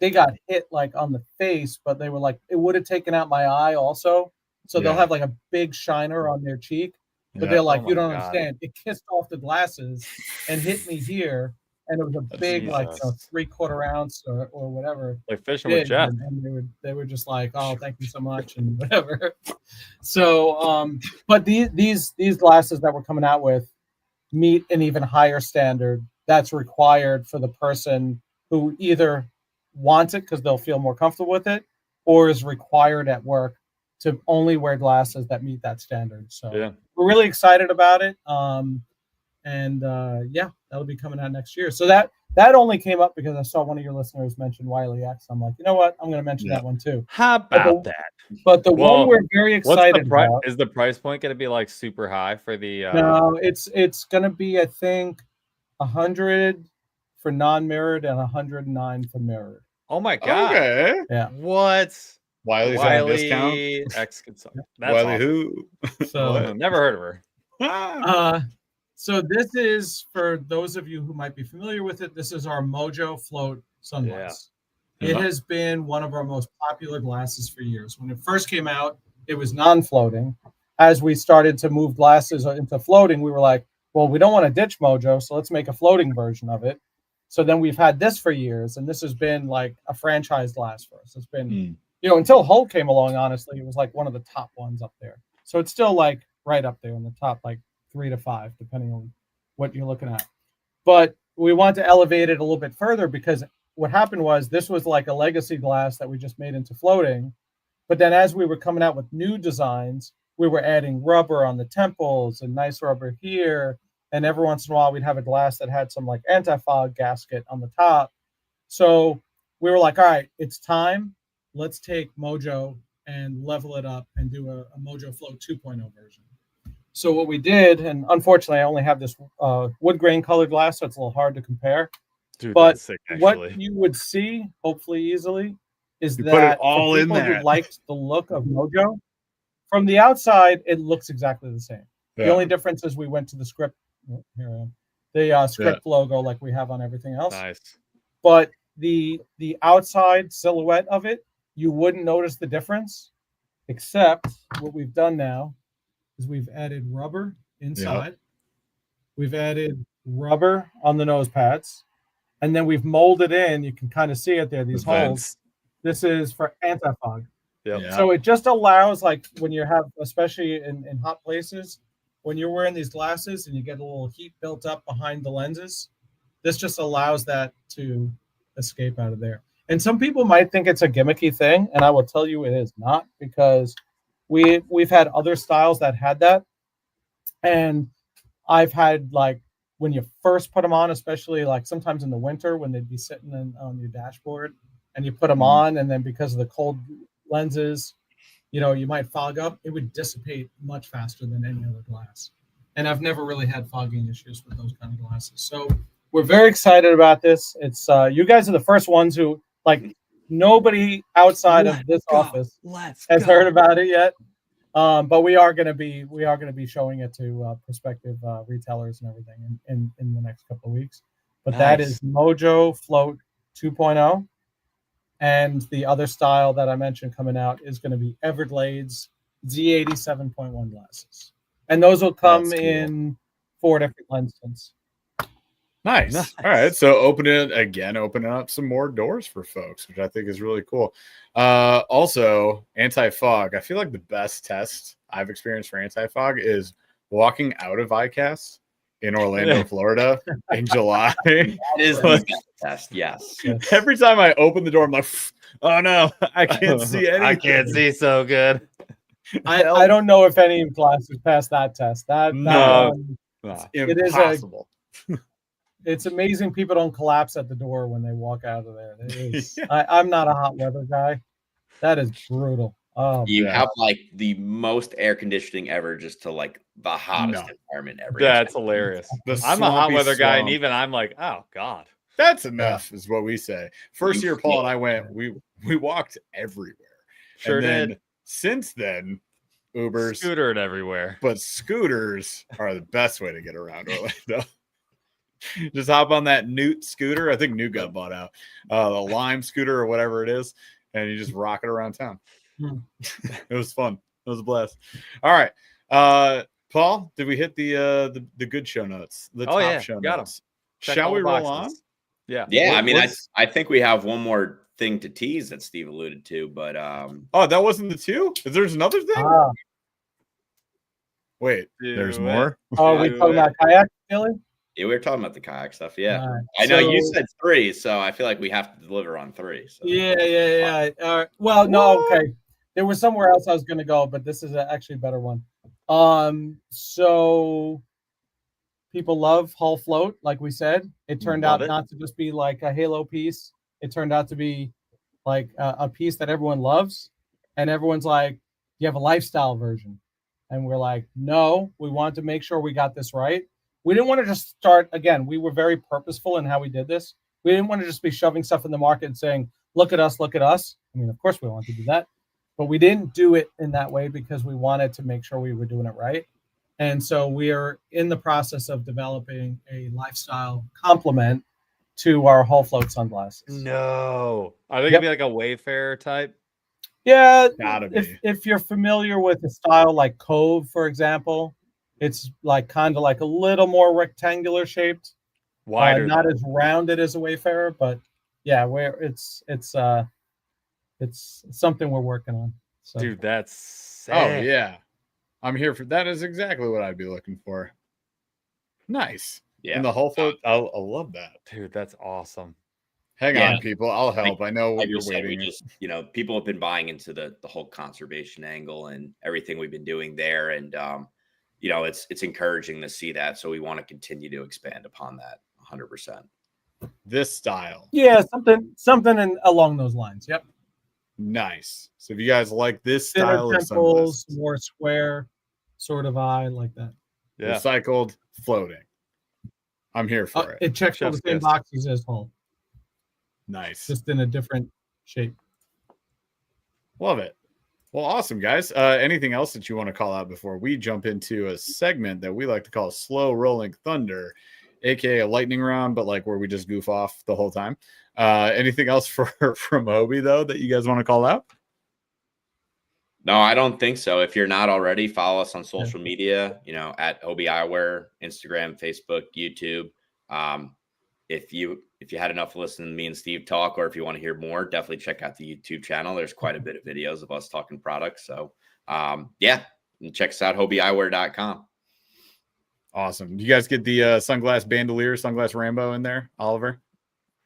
they got hit like on the face, but they were like, it would have taken out my eye also. So they'll have like a big shiner on their cheek. But they're like, you don't understand. It kissed off the glasses and hit me here. And it was a big, like, you know, 3/4 ounce or whatever. Like fishing with Jeff. And they were just like, oh, thank you so much and whatever. So, but these glasses that we're coming out with meet an even higher standard that's required for the person who either wants it because they'll feel more comfortable with it, or is required at work to only wear glasses that meet that standard. So we're really excited about it. That'll be coming out next year. So that only came up because I saw one of your listeners mention Wiley X. I'm like, you know what? I'm going to mention that one too. How about that? But the one we're very excited about. Is the price point going to be like super high for the? No, it's going to be, I think, 100 for non-mirrored and 109 for mirrored. Oh my God! Okay. Yeah. What? Wiley X consultant. Wiley awesome. Who? So never heard of her. So this is, for those of you who might be familiar with it, this is our Mojo Float sunglass. It has been one of our most popular glasses for years. When it first came out, it was non-floating. As we started to move glasses into floating, we were like, well, we don't want to ditch Mojo, so let's make a floating version of it. So then we've had this for years, and this has been like a franchise glass for us. It's been, you know, until Hulk came along, honestly, it was like one of the top ones up there. So it's still like right up there in the top, like 3 to 5, depending on what you're looking at. But we want to elevate it a little bit further, because what happened was this was like a legacy glass that we just made into floating. But then as we were coming out with new designs, we were adding rubber on the temples and nice rubber here. And every once in a while, we'd have a glass that had some like anti-fog gasket on the top. So we were like, all right, it's time. Let's take Mojo and level it up and do a Mojo Float 2.0 version. So what we did, and unfortunately, I only have this wood grain colored glass, so it's a little hard to compare. Dude, but that's sick, what you would see, hopefully easily, is you that put it all for in people there. who liked the look of Mojo, from the outside, it looks exactly the same. Yeah. The only difference is we went to the script. Here I am. The script logo like we have on everything else. Nice. But the outside silhouette of it, you wouldn't notice the difference, except what we've done now is we've added rubber inside. Yep. We've added rubber on the nose pads, and then we've molded in. You can kind of see it there, these holes. This is for anti-fog. Yep. So it just allows, like when you have, especially in hot places, when you're wearing these glasses and you get a little heat built up behind the lenses, this just allows that to escape out of there. And some people might think it's a gimmicky thing, and I will tell you it is not, because we've had other styles that had that. And I've had, like, when you first put them on, especially like sometimes in the winter when they'd be sitting on your dashboard and you put them on, and then because of the cold lenses, you know, you might fog up, it would dissipate much faster than any other glass. And I've never really had fogging issues with those kind of glasses. So we're very excited about this. It's you guys are the first ones who, like, nobody outside of this office has heard about it yet. But we are going to be showing it to prospective retailers and everything in the next couple of weeks. But that is Mojo Float 2.0. And the other style that I mentioned coming out is going to be Everglades Z87.1 glasses. And those will come in 4 different lens tints. Nice. All right. So opening up some more doors for folks, which I think is really cool. Also, anti-fog. I feel like the best test I've experienced for anti-fog is walking out of ICAST in Orlando, Florida in July. That is the best test, yes. Every time I open the door, I'm like, oh no, I can't see anything. I can't see so good. I don't know if any glasses pass that test. It's impossible. It's amazing people don't collapse at the door when they walk out of there. I'm not a hot weather guy. That is brutal. You have like the most air conditioning ever, just to like the hottest environment ever. That's hilarious. I'm a hot weather guy, and even I'm like, oh god, that's enough, is what we say. First year Paul and I went, we walked everywhere. Sure did. Since then, Ubers scootered everywhere. But scooters are the best way to get around Orlando. Just hop on that Newt scooter. I think Newt got bought out. The Lime scooter or whatever it is, and you just rock it around town. It was fun. It was a blast. All right, Paul, did we hit the good show notes? The top show notes. Shall we roll on? Yeah. I mean, I think we have one more thing to tease that Steve alluded to, but that wasn't the 2? There's another thing. Wait, there's more. Oh, we talking about kayak, Billy? Yeah, we were talking about the kayak stuff. Yeah, I know you said 3, so I feel like we have to deliver on 3. So. Yeah. Well, no, okay. There was somewhere else I was going to go, but this is actually a better one. So people love Hull Float, like we said. It turned out not to just be like a halo piece. It turned out to be like a piece that everyone loves, and everyone's like, "You have a lifestyle version," and we're like, "No, we want to make sure we got this right." We didn't want to just start again. We were very purposeful in how we did this. We didn't want to just be shoving stuff in the market and saying, "Look at us, look at us." I mean, of course, we want to do that. But we didn't do it in that way because we wanted to make sure we were doing it right. And so we are in the process of developing a lifestyle complement to our Hull Float sunglasses. No. Are they going to be like a Wayfarer type? Yeah. If you're familiar with a style like Cove, for example, it's like kind of like a little more rectangular shaped. Wider. Not as rounded as a Wayfarer, but yeah, it's something we're working on. So. Dude, that's sick. Oh yeah, I'm here for that. Is exactly what I'd be looking for. Nice. Yeah. In the Hull Float, I love that. Dude, that's awesome. Hang on, people. I'll help. I know what you're waiting. People have been buying into the whole conservation angle and everything we've been doing there, and it's encouraging to see that. So we want to continue to expand upon that 100%. This style. Yeah, something along those lines. Yep. Nice. So if you guys like this style of sunglasses, more square sort of eye like that. Yeah. Recycled floating. I'm here for it. It checks all the same boxes as Hull. Nice. Just in a different shape. Love it. Well, awesome, guys. Anything else that you want to call out before we jump into a segment that we like to call Slow Rolling Thunder? aka a lightning round, but like where we just goof off the whole time. Anything else from Hobie though that you guys want to call out? No, I don't think so. If you're not already, follow us on social media, at Hobie Eyewear, Instagram, Facebook, YouTube. If you had enough to listen to me and Steve talk, or if you want to hear more, definitely check out the YouTube channel. There's quite a bit of videos of us talking products. So yeah, and check us out, HobieEyewear.com. Awesome. You guys get the Sunglass Bandolier, Sunglass Rambo in there, Oliver?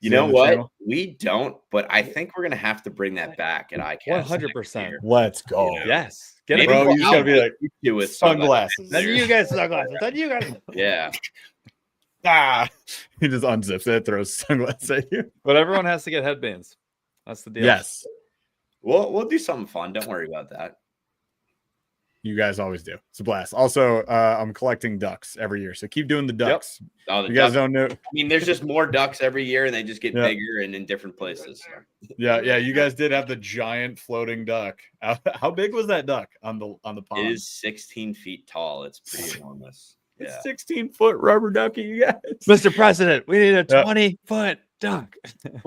You know what? Channel? We don't, but I think we're gonna have to bring that back at ICAST. 100%. Let's go. Yes. Get it. Bro, you just gotta be like with sunglasses. Then you guys sunglasses. Then you guys. Yeah. He just unzips it, throws sunglasses at you. But everyone has to get headbands. That's the deal. Yes. We'll do something fun. Don't worry about that. You guys always do. It's a blast. Also, I'm collecting ducks every year, so keep doing the ducks. Yep. Oh, you guys don't know. I mean, there's just more ducks every year, and they just get bigger and in different places. So. Yeah. You guys did have the giant floating duck. How big was that duck on the pond? It is 16 feet tall. It's pretty enormous. It's 16-foot rubber ducky, you guys. Mr. President, we need a 20-foot duck.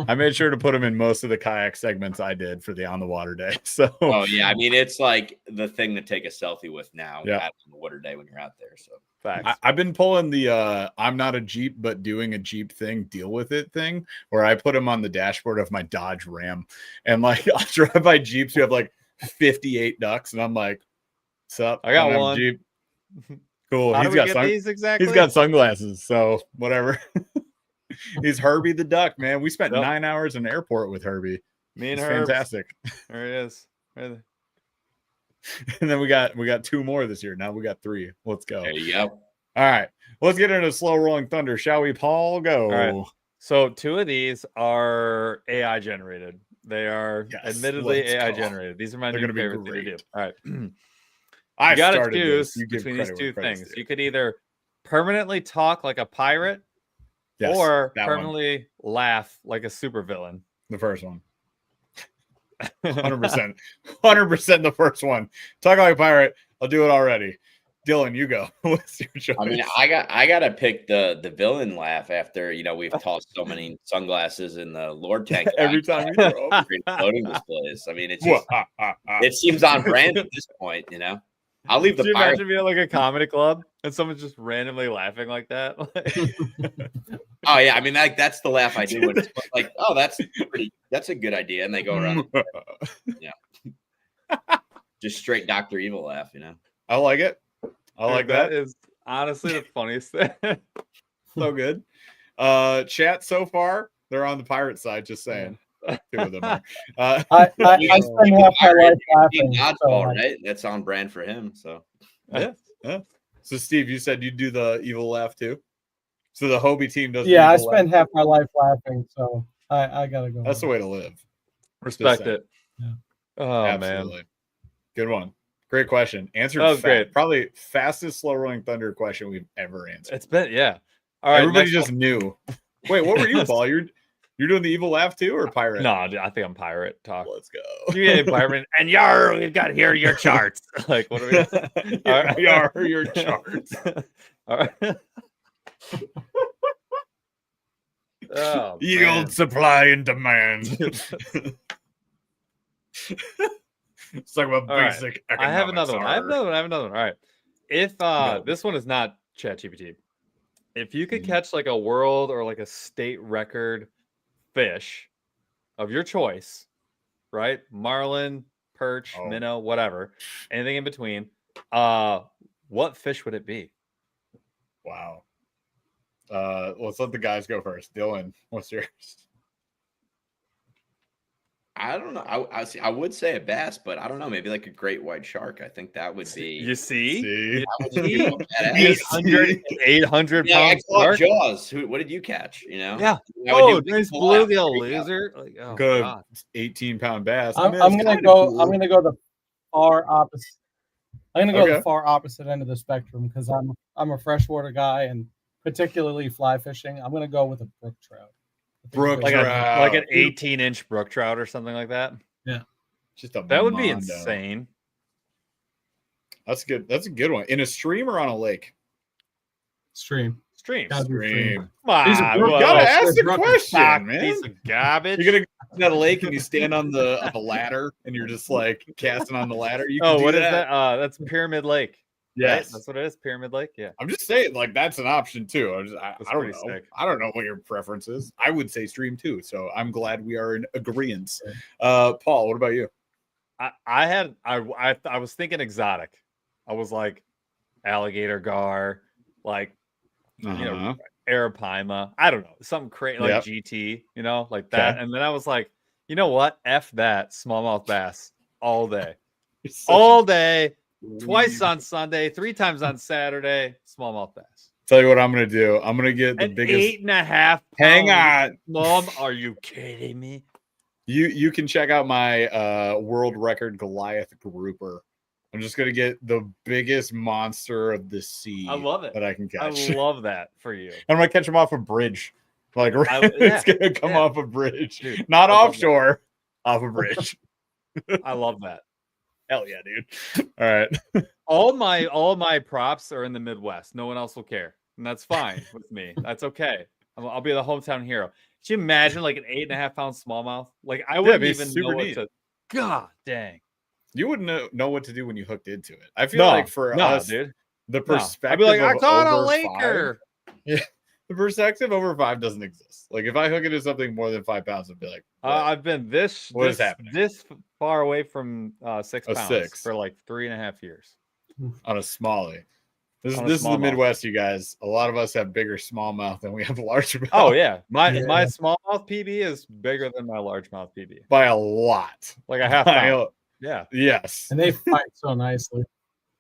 I made sure to put them in most of the kayak segments I did for the On the Water Day. So, oh yeah, I mean it's like the thing to take a selfie with now. Yeah, on the water day when you're out there. So I've been pulling the I'm not a Jeep, but doing a Jeep thing, deal with it thing, where I put them on the dashboard of my Dodge Ram, and like I'll drive by Jeeps who have like 58 ducks, and I'm like, "What's up? I got one." Jeep. Cool. How do we get these exactly? He's got sunglasses, so whatever. He's Herbie the duck, man. We spent 9 hours in the airport with Herbie. Me and Herbs. Fantastic. There he is. And then we got 2 more this year. Now we got 3. Let's go. There you go. All right. Let's get into slow rolling thunder, shall we, Paul? Go. All right. So 2 of these are AI generated. They are admittedly AI generated. These are my new favorite thing to do. All right. You got to choose between these 2 things. You could either permanently talk like a pirate or permanently laugh like a supervillain. The first one. 100%. 100% the first one. Talk like a pirate. I'll do it already. Dylan, you go. What's your choice? I mean, I gotta pick the villain laugh after we've tossed so many sunglasses in the Lord tank every time you throw floating displays. I mean, it's just, it seems on brand at this point. I'll leave the. Could you imagine being at like a comedy club and someone's just randomly laughing like that? Oh yeah, I mean that's the laugh I do when it's like, oh, that's a good idea, and they go around. Just straight Dr. Evil laugh, I like it. I like that. That is honestly the funniest thing. So good. Chat so far, they're on the pirate side. Just saying. 2 of them are. I spend half my life laughing. Right? That's on brand for him. So yeah. So Steve, you said you'd do the evil laugh too. So the Hobie team does. Yeah, I spend half my life laughing. So I gotta go. That's the way to live. Respect it. Yeah. Oh absolutely. Man, good one. Great question. Answered. That was great. Probably fastest slow rolling thunder question we've ever answered. It's been All right. Everybody just knew. Wait, what were you, Paul? You're doing the evil laugh too, or pirate? No, I think I'm pirate talk. Let's go. You ain't pirate. And we've got here your charts. Like, what are we? Yar, your charts. All right. Oh, yield, supply, and demand. It's talking about basic economics. I have another one. All right. If this one is not ChatGPT, if you could catch like a world or like a state record fish of your choice, right? Marlin, perch, minnow, whatever, anything in between. What fish would it be? Wow. Let's let the guys go first. Dylan, what's yours? I don't know. I would say a bass, but I don't know. Maybe like a great white shark. I think that would be. You see? 800 yeah, pounds. I caught Jaws. What did you catch? Yeah. Oh, nice bluegill loser. Like, oh, good 18-pound bass. I'm gonna go. Cool. I'm gonna go the far opposite. I'm gonna go the far opposite end of the spectrum because I'm a freshwater guy and particularly fly fishing. I'm gonna go with a brook trout. Brook like trout. Like an 18-inch brook trout or something like that. Yeah, that would be insane. That's good. That's a good one. In a stream or on a lake? Stream. Stream. Stream. Come on, You gotta ask the question, man. Piece of garbage. You're gonna go to that lake and you stand on the ladder and you're just like casting on the ladder. You Oh, can what do is that? That's Pyramid Lake. Yes, right? That's what it is. Pyramid Lake. Yeah. I'm just saying, like that's an option too. I don't know. Sick. I don't know what your preference is. I would say stream too. So I'm glad we are in agreement. Paul, what about you? I was thinking exotic. I was like alligator gar, like you know, arapaima. I don't know, something crazy like GT, you know, like that. And then I was like, you know what? F that, smallmouth bass all day, all day, twice on Sunday, 3 times on Saturday. Smallmouth bass. Tell you what I'm gonna do. I'm gonna get the biggest 8.5. Hang on, Mom. Are you kidding me? You can check out my world record Goliath grouper. I'm just gonna get the biggest monster of the sea. I love it. That I can catch. I love that for you. I'm gonna catch him off a bridge. Like it's gonna come off a bridge, dude, not offshore, off a bridge. I love that. Hell yeah, dude. All right. all my props are in the Midwest. No one else will care, and that's fine with me. That's okay. I'll be the hometown hero. Can you imagine like an 8.5 pound smallmouth? Like I wouldn't even know what to. God dang. You wouldn't know what to do when you hooked into it. I feel like for us, dude, the perspective. I'd be like, I caught a Laker. Yeah, the perspective over 5 doesn't exist. Like if I hook into something more than 5 pounds, I'd be like, I've been this far away from 6 pounds 6 for like 3.5 years on a smallie. This is the Midwest, you guys. A lot of us have bigger smallmouth than we have largemouth. Oh yeah, my smallmouth PB is bigger than my largemouth PB by a lot, like a half pound. Yeah. Yes. And they fight so nicely.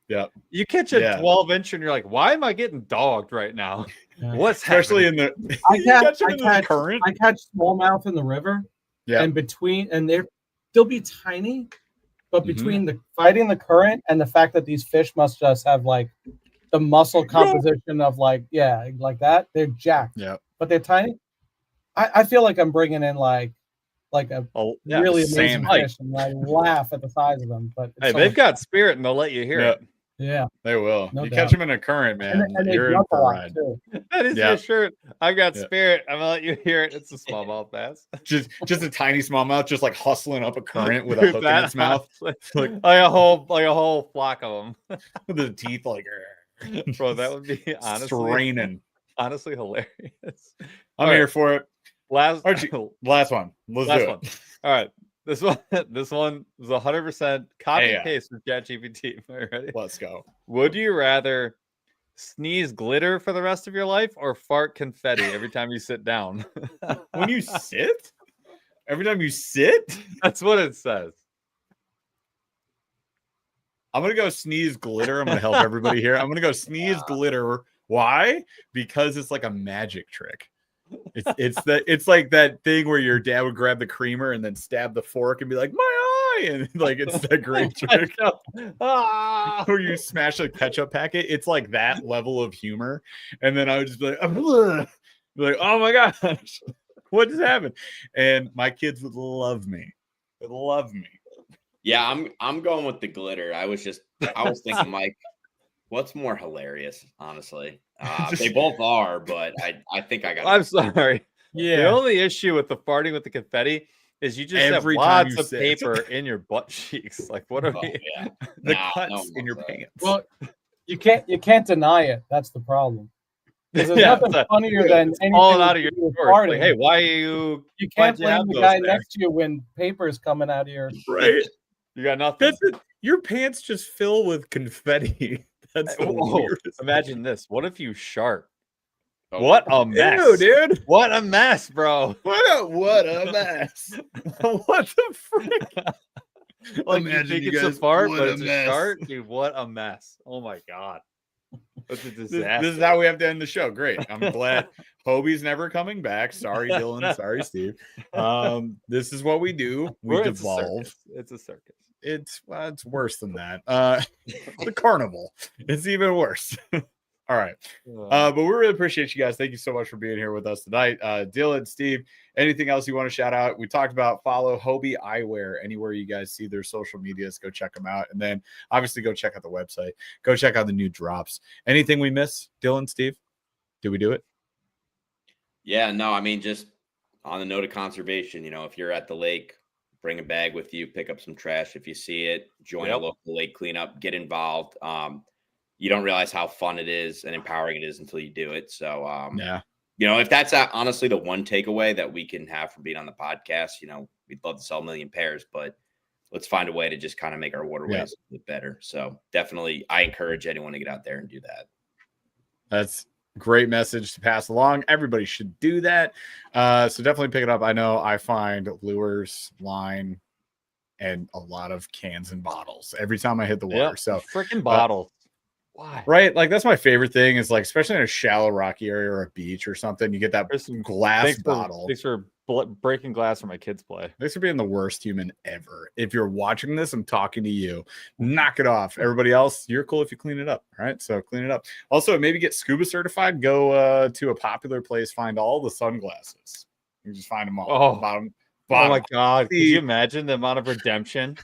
Yeah. You catch a 12-inch and you're like, why am I getting dogged right now? Yeah. What's especially happening? in the I catch smallmouth in the river. Yeah. And they'll be tiny, but between the fighting the current and the fact that these fish must just have like the muscle composition of like that, they're jacked. Yeah. But they're tiny. I feel like I'm bringing in like a really amazing fish, and I laugh at the size of them. But hey, they've got spirit, and they'll let you hear it. Yeah, they will. No you doubt. catch them in a current, man. And you're in for a ride. Too. That is your shirt. I've got spirit. I'm gonna let you hear it. It's a smallmouth bass. just a tiny smallmouth, just like hustling up a current with a hook in its mouth, like a whole flock of them with the teeth like. Bro, that would be honestly straining. Honestly hilarious. I'm here for it. Last one. Let's do it. All right. This one was 100% copy and paste with ChatGPT. Are you ready? Let's go. Would you rather sneeze glitter for the rest of your life or fart confetti every time you sit down? When you sit? Every time you sit? That's what it says. I'm going to go sneeze glitter. I'm going to help everybody here. I'm going to go sneeze glitter. Why? Because it's like a magic trick. It's like that thing where your dad would grab the creamer and then stab the fork and be like, my eye, and like it's that great trick. Where you smash a ketchup packet. It's like that level of humor. And then I would just be like, oh my gosh, what just happened? And my kids would love me. They'd love me. Yeah, I'm going with the glitter. I was thinking like, what's more hilarious, honestly? They both are, but I think I got. I'm sorry. Yeah. The only issue with the farting with the confetti is you just have lots of paper in your butt cheeks. Like, what are we? Yeah. The cuts in your pants. Well, you can't deny it. That's the problem. There's nothing funnier than anything falling out of your shorts. Like, hey, why are you can't blame the guy next to you when paper's coming out of your right. You got nothing. Your pants just fill with confetti. That's the weirdest. Imagine this. What if you shark? What a mess. Ew, dude. What a mess, bro. What a mess. What the frick? Like, you think it's a fart, but it's a shark? Dude, what a mess. Oh my God. That's a disaster. This is how we have to end the show. Great. I'm glad Hobie's never coming back. Sorry, Dylan. Sorry, Steve. This is what we do. We devolve. It's a circus. It's worse than that. The carnival. It's even worse. All right. But we really appreciate you guys. Thank you so much for being here with us tonight. Dylan, Steve, anything else you want to shout out? We talked about follow Hobie Eyewear anywhere you guys see their social medias. Go check them out. And then obviously go check out the website. Go check out the new drops. Anything we miss, Dylan, Steve? Do we do it? Yeah, no, I mean, just on the note of conservation, if you're at the lake, bring a bag with you, pick up some trash if you see it, join a local lake cleanup, get involved. You don't realize how fun it is and empowering it is until you do it. So, yeah, if that's honestly the one takeaway that we can have from being on the podcast, we'd love to sell 1 million pairs, but let's find a way to just kind of make our waterways a bit better. So definitely, I encourage anyone to get out there and do that. That's great message to pass along. Everybody should do that. So definitely pick it up. I know I find lures, line, and a lot of cans and bottles every time I hit the water. So freaking bottles. Why? Right? Like, that's my favorite thing is, like, especially in a shallow rocky area or a beach or something, you get that glass bottle. Thanks for breaking glass for my kids play. Thanks for being the worst human ever. If you're watching this, I'm talking to you. Knock it off. Everybody else, you're cool if you clean it up. All right? So clean it up. Also, maybe get scuba certified. Go to a popular place. Find all the sunglasses. You just find them all. Oh, bottom. Oh, my God. Could you imagine the amount of redemption?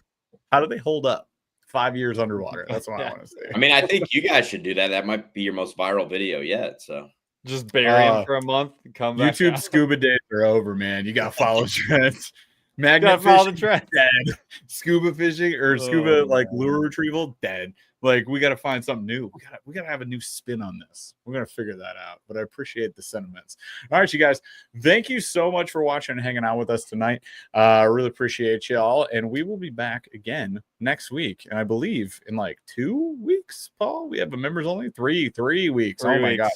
How do they hold up? 5 years underwater. That's what I want to say. I mean, I think you guys should do that. That might be your most viral video yet. So just bury him for a month and come back. YouTube scuba days are over, man. You got to follow trends. Magnet fishing, dead. Scuba fishing or scuba lure retrieval, dead. Like, we got to find something new. We got to have a new spin on this. We're going to figure that out. But I appreciate the sentiments. All right, you guys. Thank you so much for watching and hanging out with us tonight. I really appreciate you all. And we will be back again next week. And I believe in like 2 weeks, Paul, we have a members only 3 weeks. Oh my God.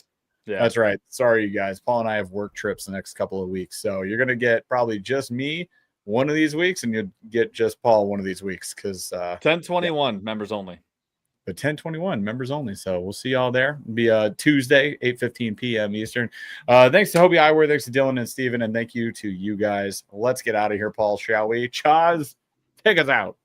Yeah, that's right. Sorry, you guys. Paul and I have work trips the next couple of weeks. So you're going to get probably just me one of these weeks, and you'll get just Paul one of these weeks because 10/21 members only. The 10/21 members only. So we'll see y'all there. It'll be Tuesday, 8:15 p.m. Eastern. Thanks to Hobie Eyewear. Thanks to Dylan and Steven. And thank you to you guys. Let's get out of here, Paul, shall we? Chaz, take us out.